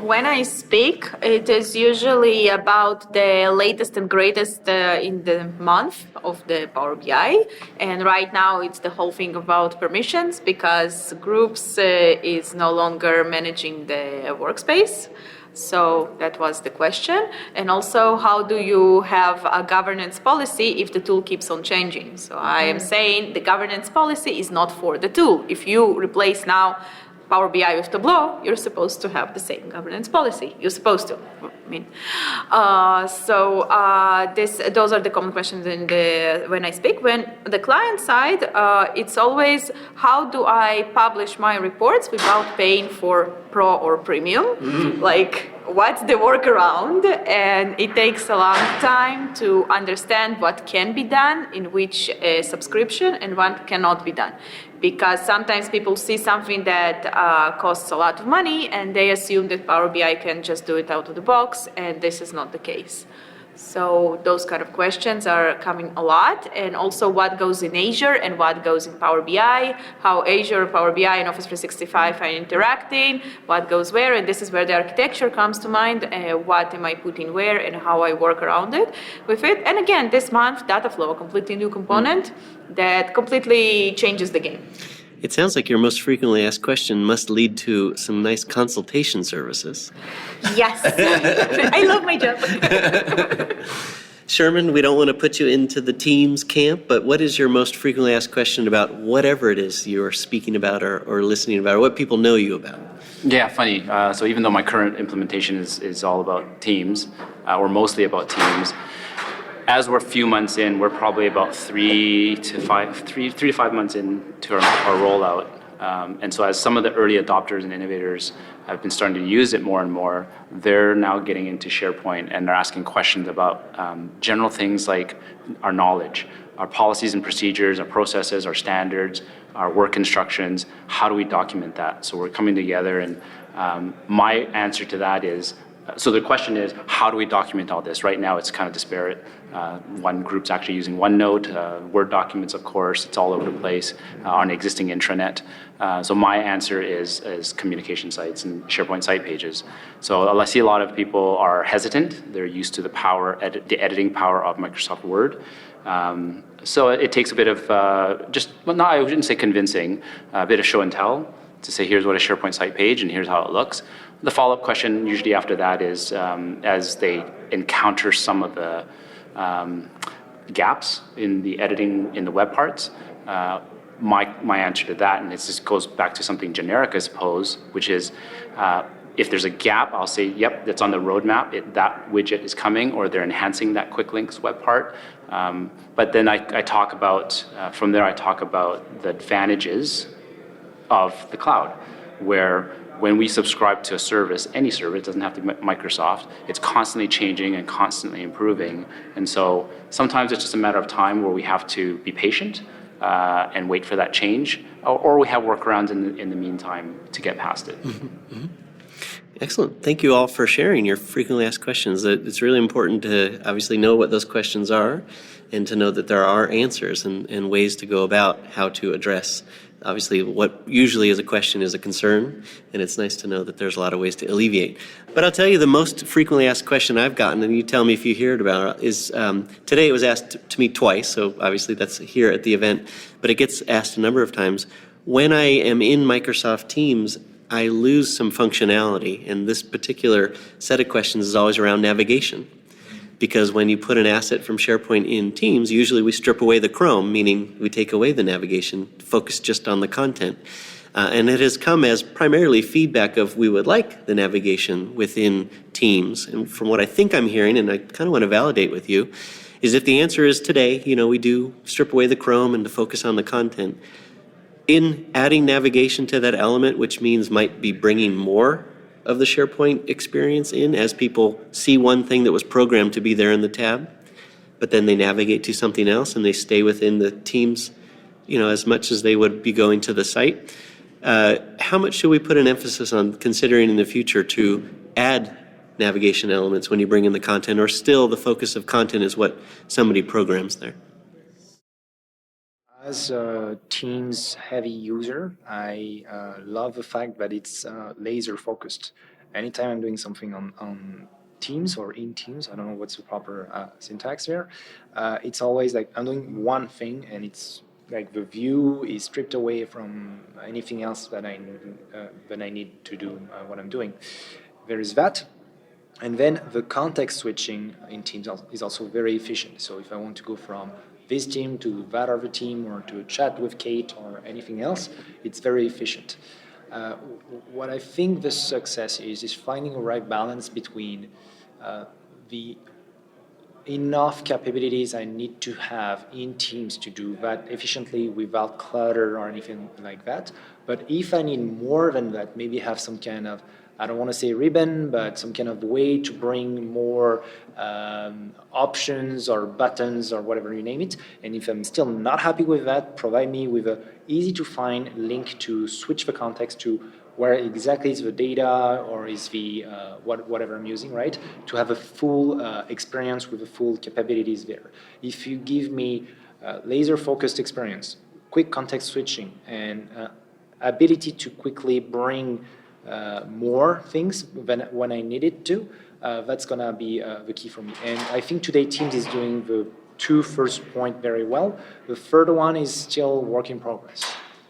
When I speak, it is usually about the latest and greatest in the month of the Power BI. And right now it's the whole thing about permissions, because groups is no longer managing the workspace. So that was the question. And also, how do you have a governance policy if the tool keeps on changing? So I am saying the governance policy is not for the tool. If you replace now Power BI with Tableau, you're supposed to have the same governance policy. You're supposed to. Those are the common questions when I speak. When the client side, it's always how do I publish my reports without paying for Pro or Premium? Like, what's the workaround? And it takes a long time to understand what can be done in which subscription and what cannot be done. Because sometimes people see something that costs a lot of money and they assume that Power BI can just do it out of the box, and this is not the case. So those kind of questions are coming a lot, and also what goes in Azure and what goes in Power BI, how Azure, Power BI, and Office 365 are interacting, what goes where, and this is where the architecture comes to mind, what am I putting where and how I work around it with it. And again, this month, data flow, a completely new component that completely changes the game. It sounds like your most frequently asked question must lead to some nice consultation services. Yes, I love my job. Sherman, we don't want to put you into the Teams camp, but what is your most frequently asked question about whatever it is you're speaking about or listening about, or what people know you about? Yeah, funny. So even though my current implementation is all about Teams, or mostly about Teams, as we're a few months in, we're probably about 3 to 5 months into our rollout. And so as some of the early adopters and innovators have been starting to use it more and more, they're now getting into SharePoint and they're asking questions about general things like our knowledge, our policies and procedures, our processes, our standards, our work instructions. How do we document that? So we're coming together, and my answer to that is, so the question is, how do we document all this? Right now it's kind of disparate. One group's actually using OneNote, Word documents, of course, it's all over the place on the existing intranet. So my answer is communication sites and SharePoint site pages. So I see a lot of people are hesitant. They're used to the editing power of Microsoft Word. So it takes a bit of I wouldn't say convincing, a bit of show and tell to say, here's what a SharePoint site page and here's how it looks. The follow-up question usually after that is, as they encounter some of the gaps in the editing in the web parts, my answer to that, and this just goes back to something generic, I suppose, which is if there's a gap, I'll say, yep, that's on the roadmap. That widget is coming, or they're enhancing that quick links web part. But then I talk about, from there I talk about the advantages of the cloud, where when we subscribe to a service, any service, it doesn't have to be Microsoft, it's constantly changing and constantly improving. And so sometimes it's just a matter of time where we have to be patient and wait for that change, or we have workarounds in the meantime to get past it. Mm-hmm. Excellent. Thank you all for sharing your frequently asked questions. It's really important to obviously know what those questions are and to know that there are answers and ways to go about how to address. Obviously, what usually is a question is a concern, and it's nice to know that there's a lot of ways to alleviate. But I'll tell you the most frequently asked question I've gotten, and you tell me if you hear it about it, is today it was asked to me twice, so obviously that's here at the event, but it gets asked a number of times. When I am in Microsoft Teams, I lose some functionality, and this particular set of questions is always around navigation. Because when you put an asset from SharePoint in Teams, usually we strip away the Chrome, meaning we take away the navigation, focus just on the content. And it has come as primarily feedback of we would like the navigation within Teams. And from what I think I'm hearing, and I kind of want to validate with you, is if the answer is today, we do strip away the Chrome and to focus on the content, in adding navigation to that element, which means might be bringing more of the SharePoint experience in as people see one thing that was programmed to be there in the tab, but then they navigate to something else and they stay within the Teams, as much as they would be going to the site. How much should we put an emphasis on considering in the future to add navigation elements when you bring in the content, or still the focus of content is what somebody programs there? As a Teams heavy user, I love the fact that it's laser focused. Anytime I'm doing something on Teams or in Teams, I don't know what's the proper syntax there, it's always like I'm doing one thing, and it's like the view is stripped away from anything else that I need to do what I'm doing. There is that. And then the context switching in Teams is also very efficient. So if I want to go from this team to that other team, or to a chat with Kate or anything else, it's very efficient. What I think the success is finding a right balance between the enough capabilities I need to have in Teams to do that efficiently without clutter or anything like that. But if I need more than that, maybe have some kind of, I don't want to say ribbon, but some kind of way to bring more options or buttons or whatever you name it. And if I'm still not happy with that, provide me with a easy to find link to switch the context to where exactly is the data or is the whatever I'm using, right? To have a full experience with the full capabilities there. If you give me laser focused experience, quick context switching, and ability to quickly bring more things when I need it to, that's gonna be the key for me. And I think today Teams is doing the two first point very well. The third one is still work in progress.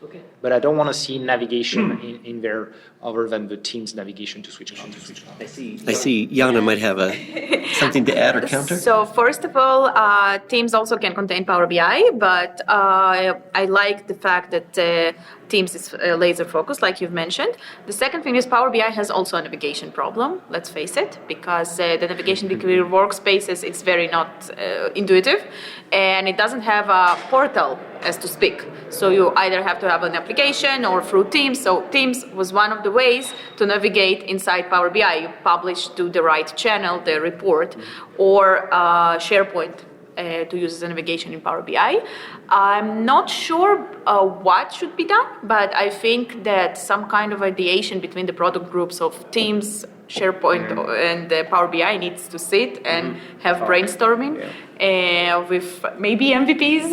Okay. But I don't want to see navigation in there other than the Teams navigation to switch on. I see Yana might have something to add or counter. So first of all, Teams also can contain Power BI, but I like the fact that Teams is laser focused, like you've mentioned. The second thing is Power BI has also a navigation problem, let's face it, because the navigation between workspaces is very not intuitive, and it doesn't have a portal, as to speak. So you either have to have an application or through Teams. So Teams was one of the ways to navigate inside Power BI. You publish to the right channel the report, or SharePoint to use as a navigation in Power BI. I'm not sure what should be done, but I think that some kind of ideation between the product groups of Teams, SharePoint, and Power BI needs to sit and have brainstorming with maybe MVPs.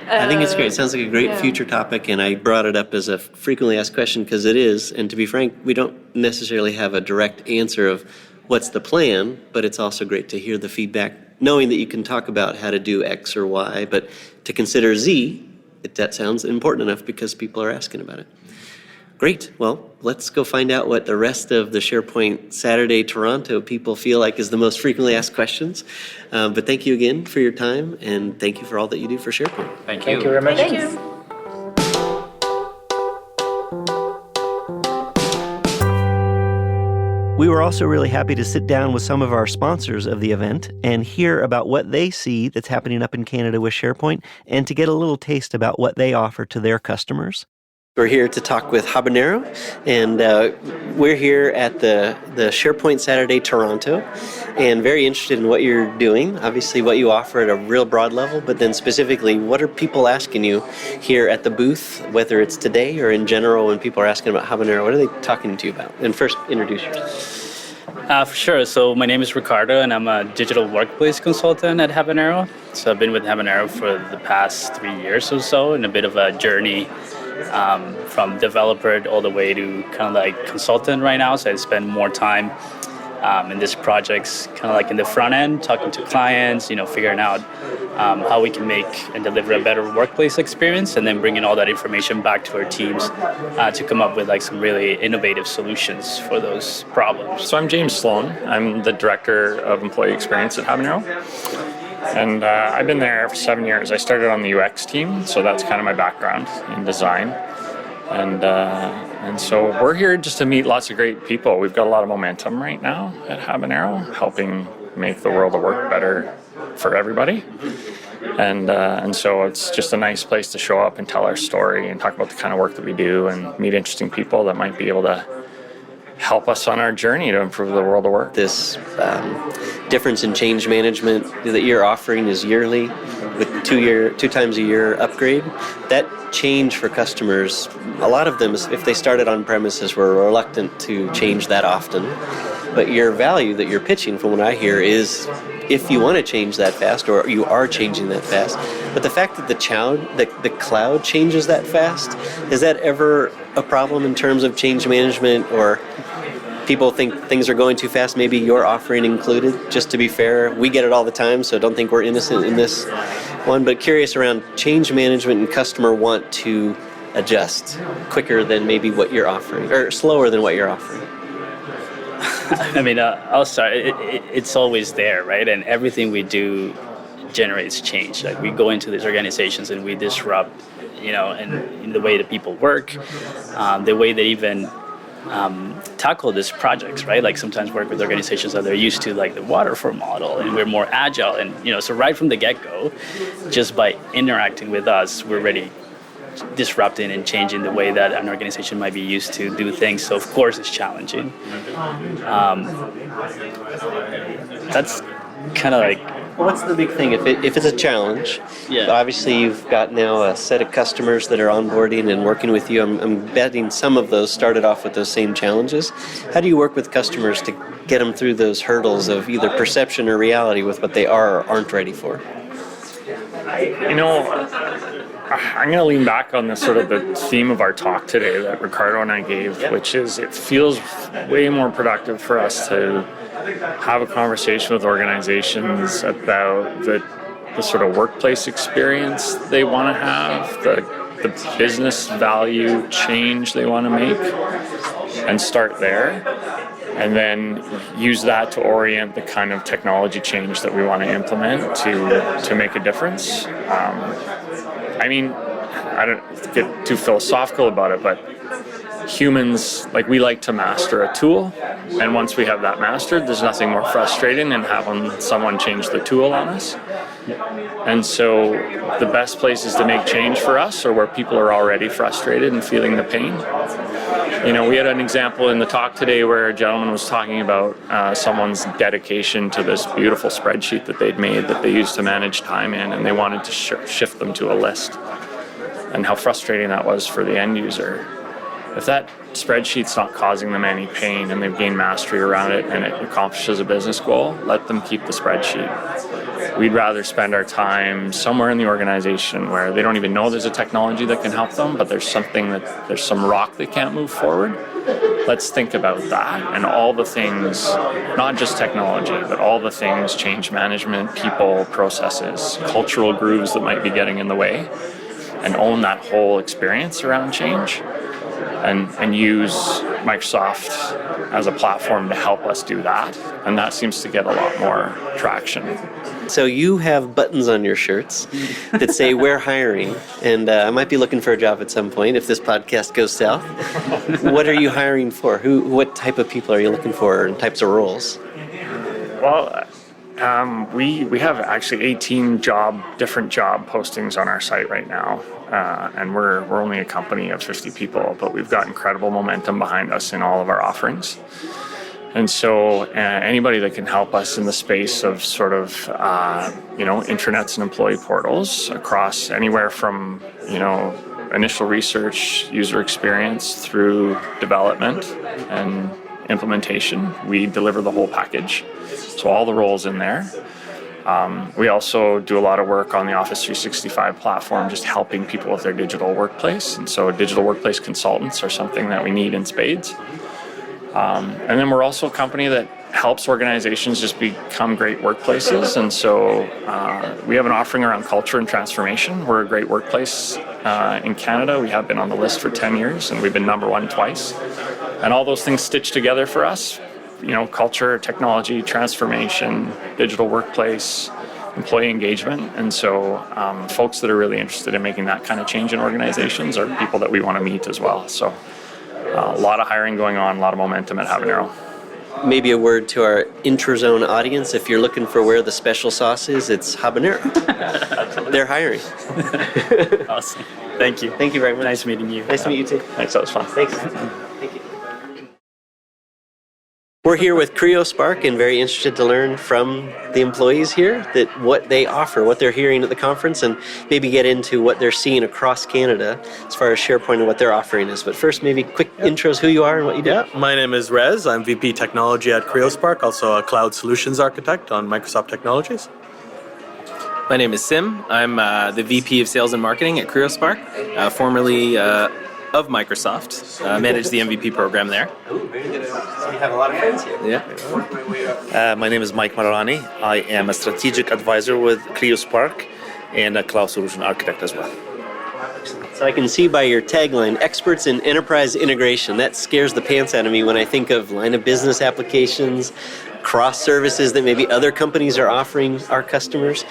I think it's great. It sounds like a great future topic, and I brought it up as a frequently asked question because it is. And to be frank, we don't necessarily have a direct answer of what's the plan, but it's also great to hear the feedback, knowing that you can talk about how to do X or Y, but to consider Z, that sounds important enough because people are asking about it. Great. Well, let's go find out what the rest of the SharePoint Saturday Toronto people feel like is the most frequently asked questions. But thank you again for your time, and thank you for all that you do for SharePoint. Thank you. Thank you very much. Thank you. We were also really happy to sit down with some of our sponsors of the event and hear about what they see that's happening up in Canada with SharePoint, and to get a little taste about what they offer to their customers. We're here to talk with Habanero, and we're here at the SharePoint Saturday Toronto, and very interested in what you're doing. Obviously, what you offer at a real broad level, but then specifically, what are people asking you here at the booth, whether it's today or in general when people are asking about Habanero? What are they talking to you about? And first, introduce yourself. For sure. So my name is Ricardo, and I'm a digital workplace consultant at Habanero. So I've been with Habanero for the past 3 years or so, and a bit of a journey from developer all the way to kind of like consultant right now. So I spend more time in these projects, kind of like in the front end, talking to clients, figuring out how we can make and deliver a better workplace experience, and then bringing all that information back to our teams to come up with like some really innovative solutions for those problems. So I'm James Sloan. I'm the Director of Employee Experience at Habanero. And I've been there for 7 years. I started on the UX team, so that's kind of my background in design. And so we're here just to meet lots of great people. We've got a lot of momentum right now at Habanero, helping make the world of work better for everybody. And so it's just a nice place to show up and tell our story and talk about the kind of work that we do and meet interesting people that might be able to help us on our journey to improve the world of work. This difference in change management that you're offering is yearly with 2 times a year upgrade. That change for customers, a lot of them, if they started on premises, were reluctant to change that often. But your value that you're pitching, from what I hear, is if you want to change that fast, or you are changing that fast. But the fact that the cloud changes that fast, is that ever a problem in terms of change management, or people think things are going too fast, maybe your offering included? Just to be fair, we get it all the time, so don't think we're innocent in this one. But curious around change management and customer want to adjust quicker than maybe what you're offering, or slower than what you're offering. I mean, I'll start. It's always there, right? And everything we do generates change. Like, we go into these organizations and we disrupt, and in the way that people work, the way they even tackle these projects, right? Like, sometimes work with organizations that they're used to, like the waterfall model, and we're more agile. And, so right from the get-go, just by interacting with us, we're already disrupting and changing the way that an organization might be used to do things. So of course it's challenging. That's kind of like... What's the big thing? If it's a challenge, obviously you've got now a set of customers that are onboarding and working with you. I'm betting some of those started off with those same challenges. How do you work with customers to get them through those hurdles of either perception or reality with what they are or aren't ready for? I'm going to lean back on the sort of the theme of our talk today that Ricardo and I gave, which is it feels way more productive for us to have a conversation with organizations about the sort of workplace experience they want to have, the the business value change they want to make and start there, and then use that to orient the kind of technology change that we want to implement to make a difference. I mean, I don't get too philosophical about it, but humans, like, we like to master a tool, and once we have that mastered, there's nothing more frustrating than having someone change the tool on us. And so the best places to make change for us are where people are already frustrated and feeling the pain. You know, we had an example in the talk today where a gentleman was talking about someone's dedication to this beautiful spreadsheet that they'd made that they used to manage time in, and they wanted to shift them to a list, and how frustrating that was for the end user. If that spreadsheet's not causing them any pain and they've gained mastery around it and it accomplishes a business goal, let them keep the spreadsheet. We'd rather spend our time somewhere in the organization where they don't even know there's a technology that can help them, but there's some rock they can't move forward. Let's think about that and all the things, not just technology, but all the things, change management, people, processes, cultural grooves that might be getting in the way, and own that whole experience around change. And use Microsoft as a platform to help us do that. And that seems to get a lot more traction. So you have buttons on your shirts that say we're hiring, and I might be looking for a job at some point if this podcast goes south. What are you hiring for? What type of people are you looking for, and types of roles? Well, we have actually 18 different job postings on our site right now. And we're only a company of 50 people, but we've got incredible momentum behind us in all of our offerings. And so anybody that can help us in the space of sort of, intranets and employee portals across anywhere from, initial research, user experience through development and implementation, we deliver the whole package. So all the roles in there. We also do a lot of work on the Office 365 platform, just helping people with their digital workplace. And so digital workplace consultants are something that we need in spades. And then we're also a company that helps organizations just become great workplaces. And so we have an offering around culture and transformation. We're a great workplace in Canada. We have been on the list for 10 years, and we've been number one twice. And all those things stitched together for us, culture, technology, transformation, digital workplace, employee engagement. And so folks that are really interested in making that kind of change in organizations are people that we want to meet as well. So a lot of hiring going on, a lot of momentum at Habanero. Maybe a word to our Intrazone audience. If you're looking for where the special sauce is, it's Habanero. They're hiring. Awesome. Thank you. Thank you very much. Nice meeting you. Nice to meet you too. Thanks, that was fun. Thanks. Thank you. We're here with CryoSpark and very interested to learn from the employees here that what they offer, what they're hearing at the conference, and maybe get into what they're seeing across Canada as far as SharePoint and what their offering is. But first, maybe quick intros, who you are and what you do. Yeah, my name is Rez. I'm VP Technology at CryoSpark, also a Cloud Solutions Architect on Microsoft Technologies. My name is Sim. I'm the VP of Sales and Marketing at CryoSpark, formerly of Microsoft. Manage the MVP program there. Oh, very good. So you have a lot of friends here. Yeah. My name is Mike Marani. I am a strategic advisor with CryoSpark and a cloud solution architect as well. So I can see by your tagline, experts in enterprise integration. That scares the pants out of me when I think of line of business applications, cross services that maybe other companies are offering our customers.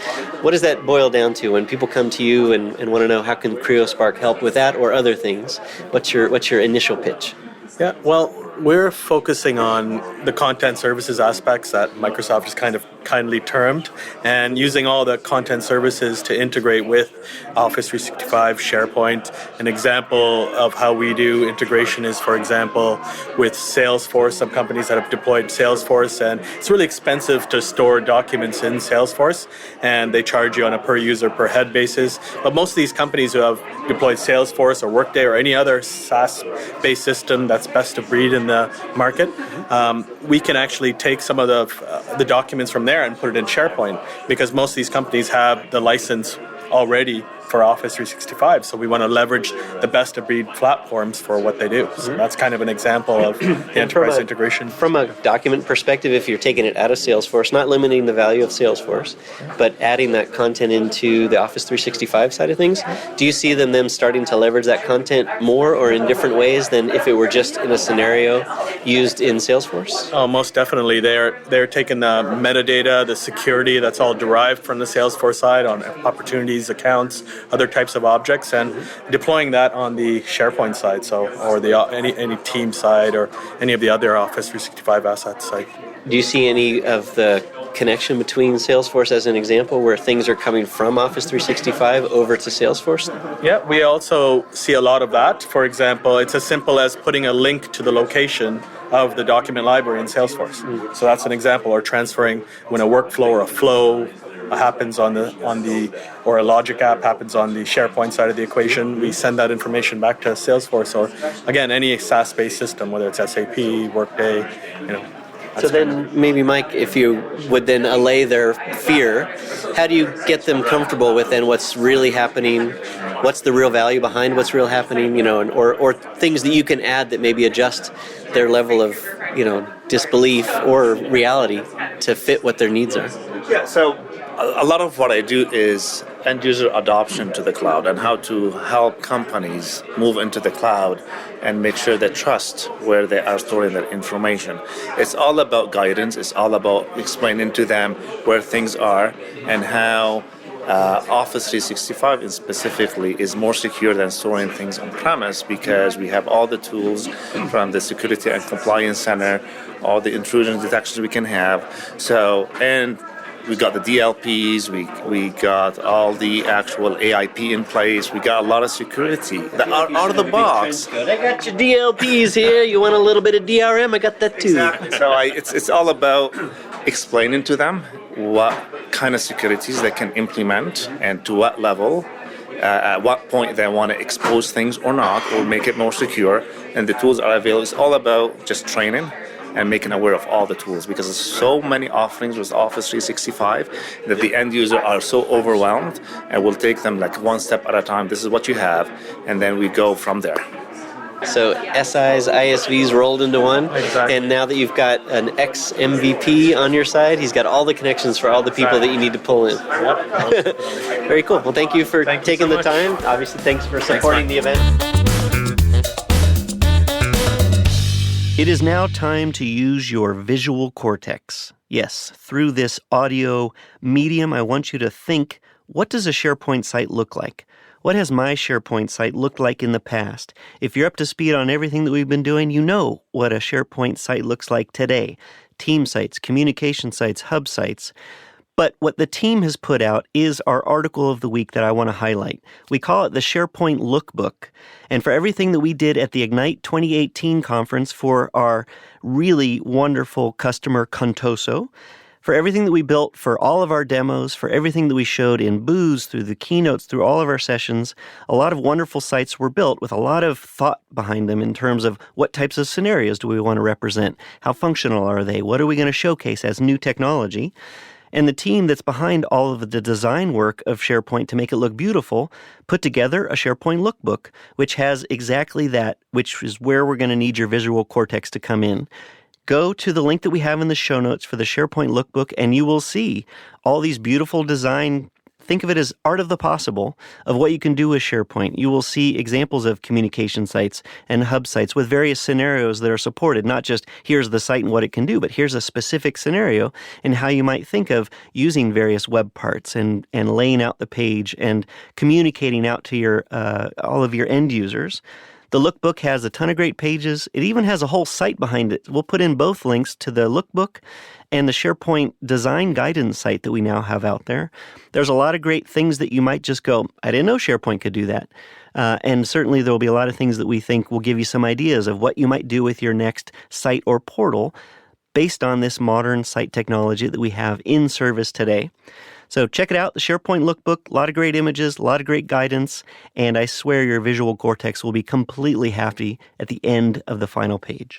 What does that boil down to when people come to you and want to know how can CryoSpark help with that or other things? What's your initial pitch? Yeah, well, we're focusing on the content services aspects that Microsoft has kind of kindly termed, and using all the content services to integrate with Office 365, SharePoint. An example of how we do integration is, for example, with Salesforce. Some companies that have deployed Salesforce, and it's really expensive to store documents in Salesforce, and they charge you on a per user, per head basis. But most of these companies who have deployed Salesforce or Workday or any other SaaS-based system that's best of breed in the market, we can actually take some of the documents from there and put it in SharePoint, because most of these companies have the license already for Office 365. So we want to leverage the best of breed platforms for what they do. So that's kind of an example of the enterprise integration. From a document perspective, if you're taking it out of Salesforce, not limiting the value of Salesforce, but adding that content into the Office 365 side of things, do you see them starting to leverage that content more or in different ways than if it were just in a scenario used in Salesforce? Oh, most definitely. They're taking the metadata, the security that's all derived from the Salesforce side on opportunities, accounts, other types of objects, and deploying that on the SharePoint side, or the any team side or any of the other Office 365 assets side. Do you see any of the connection between Salesforce as an example where things are coming from Office 365 over to Salesforce? Yeah, we also see a lot of that. For example, it's as simple as putting a link to the location of the document library in Salesforce. So that's an example, or transferring when a workflow or a flow happens on the or a logic app happens on the SharePoint side of the equation, we send that information back to Salesforce, or again, any SaaS-based system, whether it's SAP, Workday, So then maybe, Mike, if you would then allay their fear, how do you get them comfortable with then what's really happening, what's the real value behind what's real happening, or things that you can add that maybe adjust their level of, disbelief or reality to fit what their needs are? Yeah, so a lot of what I do is end-user adoption to the cloud and how to help companies move into the cloud and make sure they trust where they are storing their information. It's all about guidance. It's all about explaining to them where things are and how Office 365 specifically is more secure than storing things on premise, because we have all the tools from the Security and Compliance Center, all the intrusion detections we can have. And we got the DLPs, we got all the actual AIP in place, we got a lot of security that are out of the box. I got your DLPs here, you want a little bit of DRM? I got that too. Exactly. So it's all about explaining to them what kind of securities they can implement and to what level, at what point they want to expose things or not, or make it more secure. And the tools are available. It's all about just training and making aware of all the tools, because there's so many offerings with Office 365 that the end user are so overwhelmed, and we'll take them like one step at a time. This is what you have, and then we go from there. So SIs, ISVs rolled into one, Exactly. And now that you've got an ex-MVP on your side, he's got all the connections for all the people that you need to pull in. Yep. Very cool. Well, thank you for taking the much. time. Obviously, thanks for supporting the event. It is now time to use your visual cortex. Yes, through this audio medium, I want you to think, what does a SharePoint site look like? What has my SharePoint site looked like in the past? If you're up to speed on everything that we've been doing, you know what a SharePoint site looks like today. Team sites, communication sites, hub sites. But what the team has put out is our article of the week that I want to highlight. We call it the SharePoint Lookbook. And for everything that we did at the Ignite 2018 conference for our really wonderful customer Contoso, for everything that we built for all of our demos, for everything that we showed in booths, through the keynotes, through all of our sessions, a lot of wonderful sites were built with a lot of thought behind them in terms of what types of scenarios do we want to represent? How functional are they? What are we going to showcase as new technology? And the team that's behind all of the design work of SharePoint to make it look beautiful put together a SharePoint Lookbook, which has exactly that, which is where we're going to need your visual cortex to come in. Go to the link that we have in the show notes for the SharePoint Lookbook, and you will see all these beautiful design. Think of it as art of the possible of what you can do with SharePoint. You will see examples of communication sites and hub sites with various scenarios that are supported, not just here's the site and what it can do, but here's a specific scenario and how you might think of using various web parts and laying out the page and communicating out to your all of your end users. The Lookbook has a ton of great pages. It even has a whole site behind it. We'll put in both links to the Lookbook and the SharePoint design guidance site that we now have out there. There's a lot of great things that you might just go, I didn't know SharePoint could do that. And certainly there will be a lot of things that we think will give you some ideas of what you might do with your next site or portal based on this modern site technology that we have in service today. So check it out, the SharePoint Lookbook, a lot of great images, a lot of great guidance, and I swear your visual cortex will be completely happy at the end of the final page.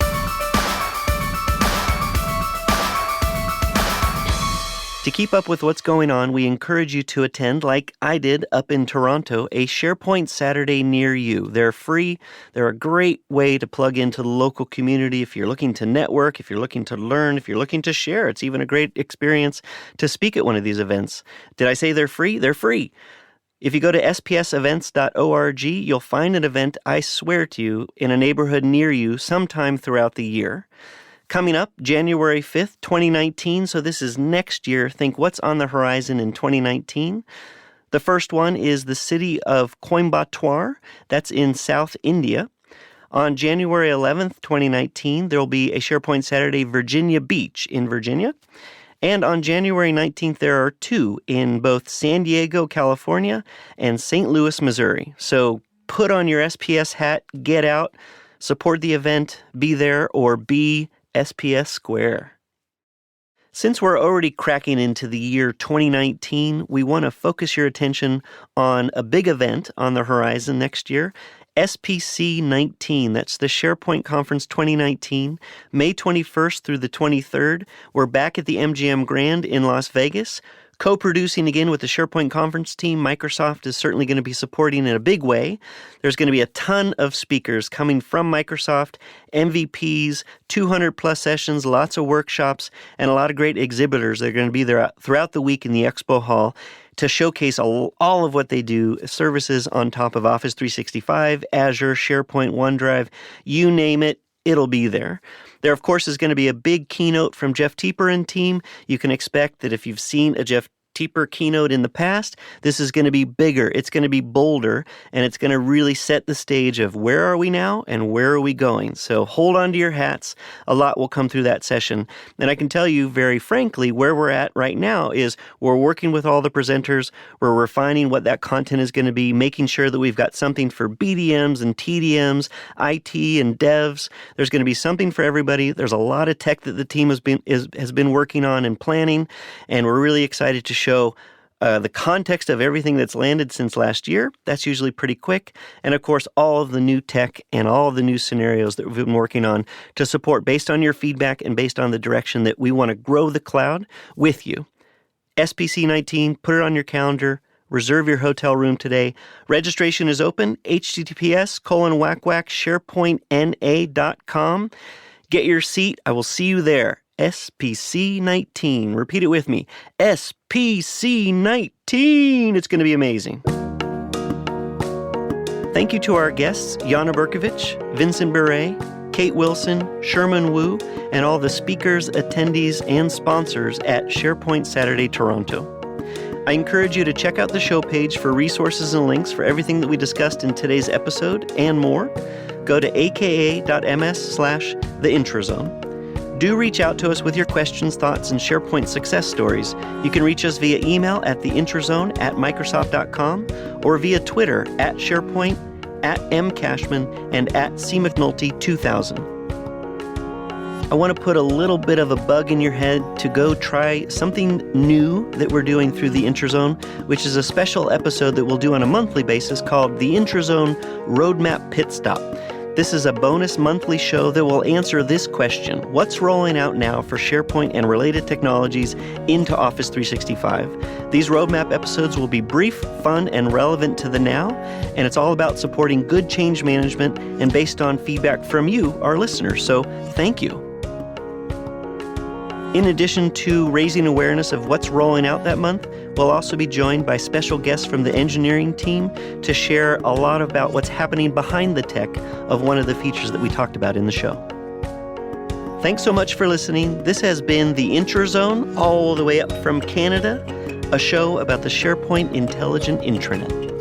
To keep up with what's going on, we encourage you to attend, like I did up in Toronto, a SharePoint Saturday near you. They're free. They're a great way to plug into the local community if you're looking to network, if you're looking to learn, if you're looking to share. It's even a great experience to speak at one of these events. Did I say they're free? They're free. If you go to spsevents.org, you'll find an event, I swear to you, in a neighborhood near you sometime throughout the year. Coming up, January 5th, 2019, so this is next year. Think what's on the horizon in 2019. The first one is the city of Coimbatore. That's in South India. On January 11th, 2019, there will be a SharePoint Saturday Virginia Beach in Virginia. And on January 19th, there are two in both San Diego, California, and St. Louis, Missouri. So put on your SPS hat, get out, support the event, be there, or be SPS Square. Since we're already cracking into the year 2019, we want to focus your attention on a big event on the horizon next year, SPC 19. That's the SharePoint Conference 2019, May 21st through the 23rd. We're back at the MGM Grand in Las Vegas. Co-producing again with the SharePoint Conference team, Microsoft is certainly going to be supporting in a big way. There's going to be a ton of speakers coming from Microsoft, MVPs, 200-plus sessions, lots of workshops, and a lot of great exhibitors that are going to be there throughout the week in the Expo Hall to showcase all of what they do, services on top of Office 365, Azure, SharePoint, OneDrive, you name it, it'll be there. There, of course, is going to be a big keynote from Jeff Teeper and team. You can expect that if you've seen a Jeff Teeper keynote in the past, this is going to be bigger, it's going to be bolder, and it's going to really set the stage of where are we now and where are we going. So hold on to your hats. A lot will come through that session. And I can tell you very frankly, where we're at right now is we're working with all the presenters, we're refining what that content is going to be, making sure that we've got something for BDMs and TDMs, IT and devs. There's going to be something for everybody. There's a lot of tech that the team has been working on and planning, and we're really excited to show the context of everything that's landed since last year. That's usually pretty quick. And of course, all of the new tech and all of the new scenarios that we've been working on to support based on your feedback and based on the direction that we want to grow the cloud with you. SPC 19, put it on your calendar. Reserve your hotel room today. Registration is open, https://sharepointna.com. Get your seat. I will see you there. SPC 19. Repeat it with me. SPC 19. It's going to be amazing. Thank you to our guests, Yana Berkovich, Vincent Biret, Kate Wilson, Sherman Wu, and all the speakers, attendees, and sponsors at SharePoint Saturday Toronto. I encourage you to check out the show page for resources and links for everything that we discussed in today's episode and more. Go to aka.ms/theintrozone. Do reach out to us with your questions, thoughts, and SharePoint success stories. You can reach us via email at theintrozone@microsoft.com or via Twitter at SharePoint, at mcashman, and at cmcnulty2000. I want to put a little bit of a bug in your head to go try something new that we're doing through the Intrazone, which is a special episode that we'll do on a monthly basis called the Intrazone Roadmap Pit Stop. This is a bonus monthly show that will answer this question: what's rolling out now for SharePoint and related technologies into Office 365? These roadmap episodes will be brief, fun, and relevant to the now, and it's all about supporting good change management and based on feedback from you, our listeners. So thank you. In addition to raising awareness of what's rolling out that month, we'll also be joined by special guests from the engineering team to share a lot about what's happening behind the tech of one of the features that we talked about in the show. Thanks so much for listening. This has been the Intrazone, all the way up from Canada, a show about the SharePoint Intelligent Intranet.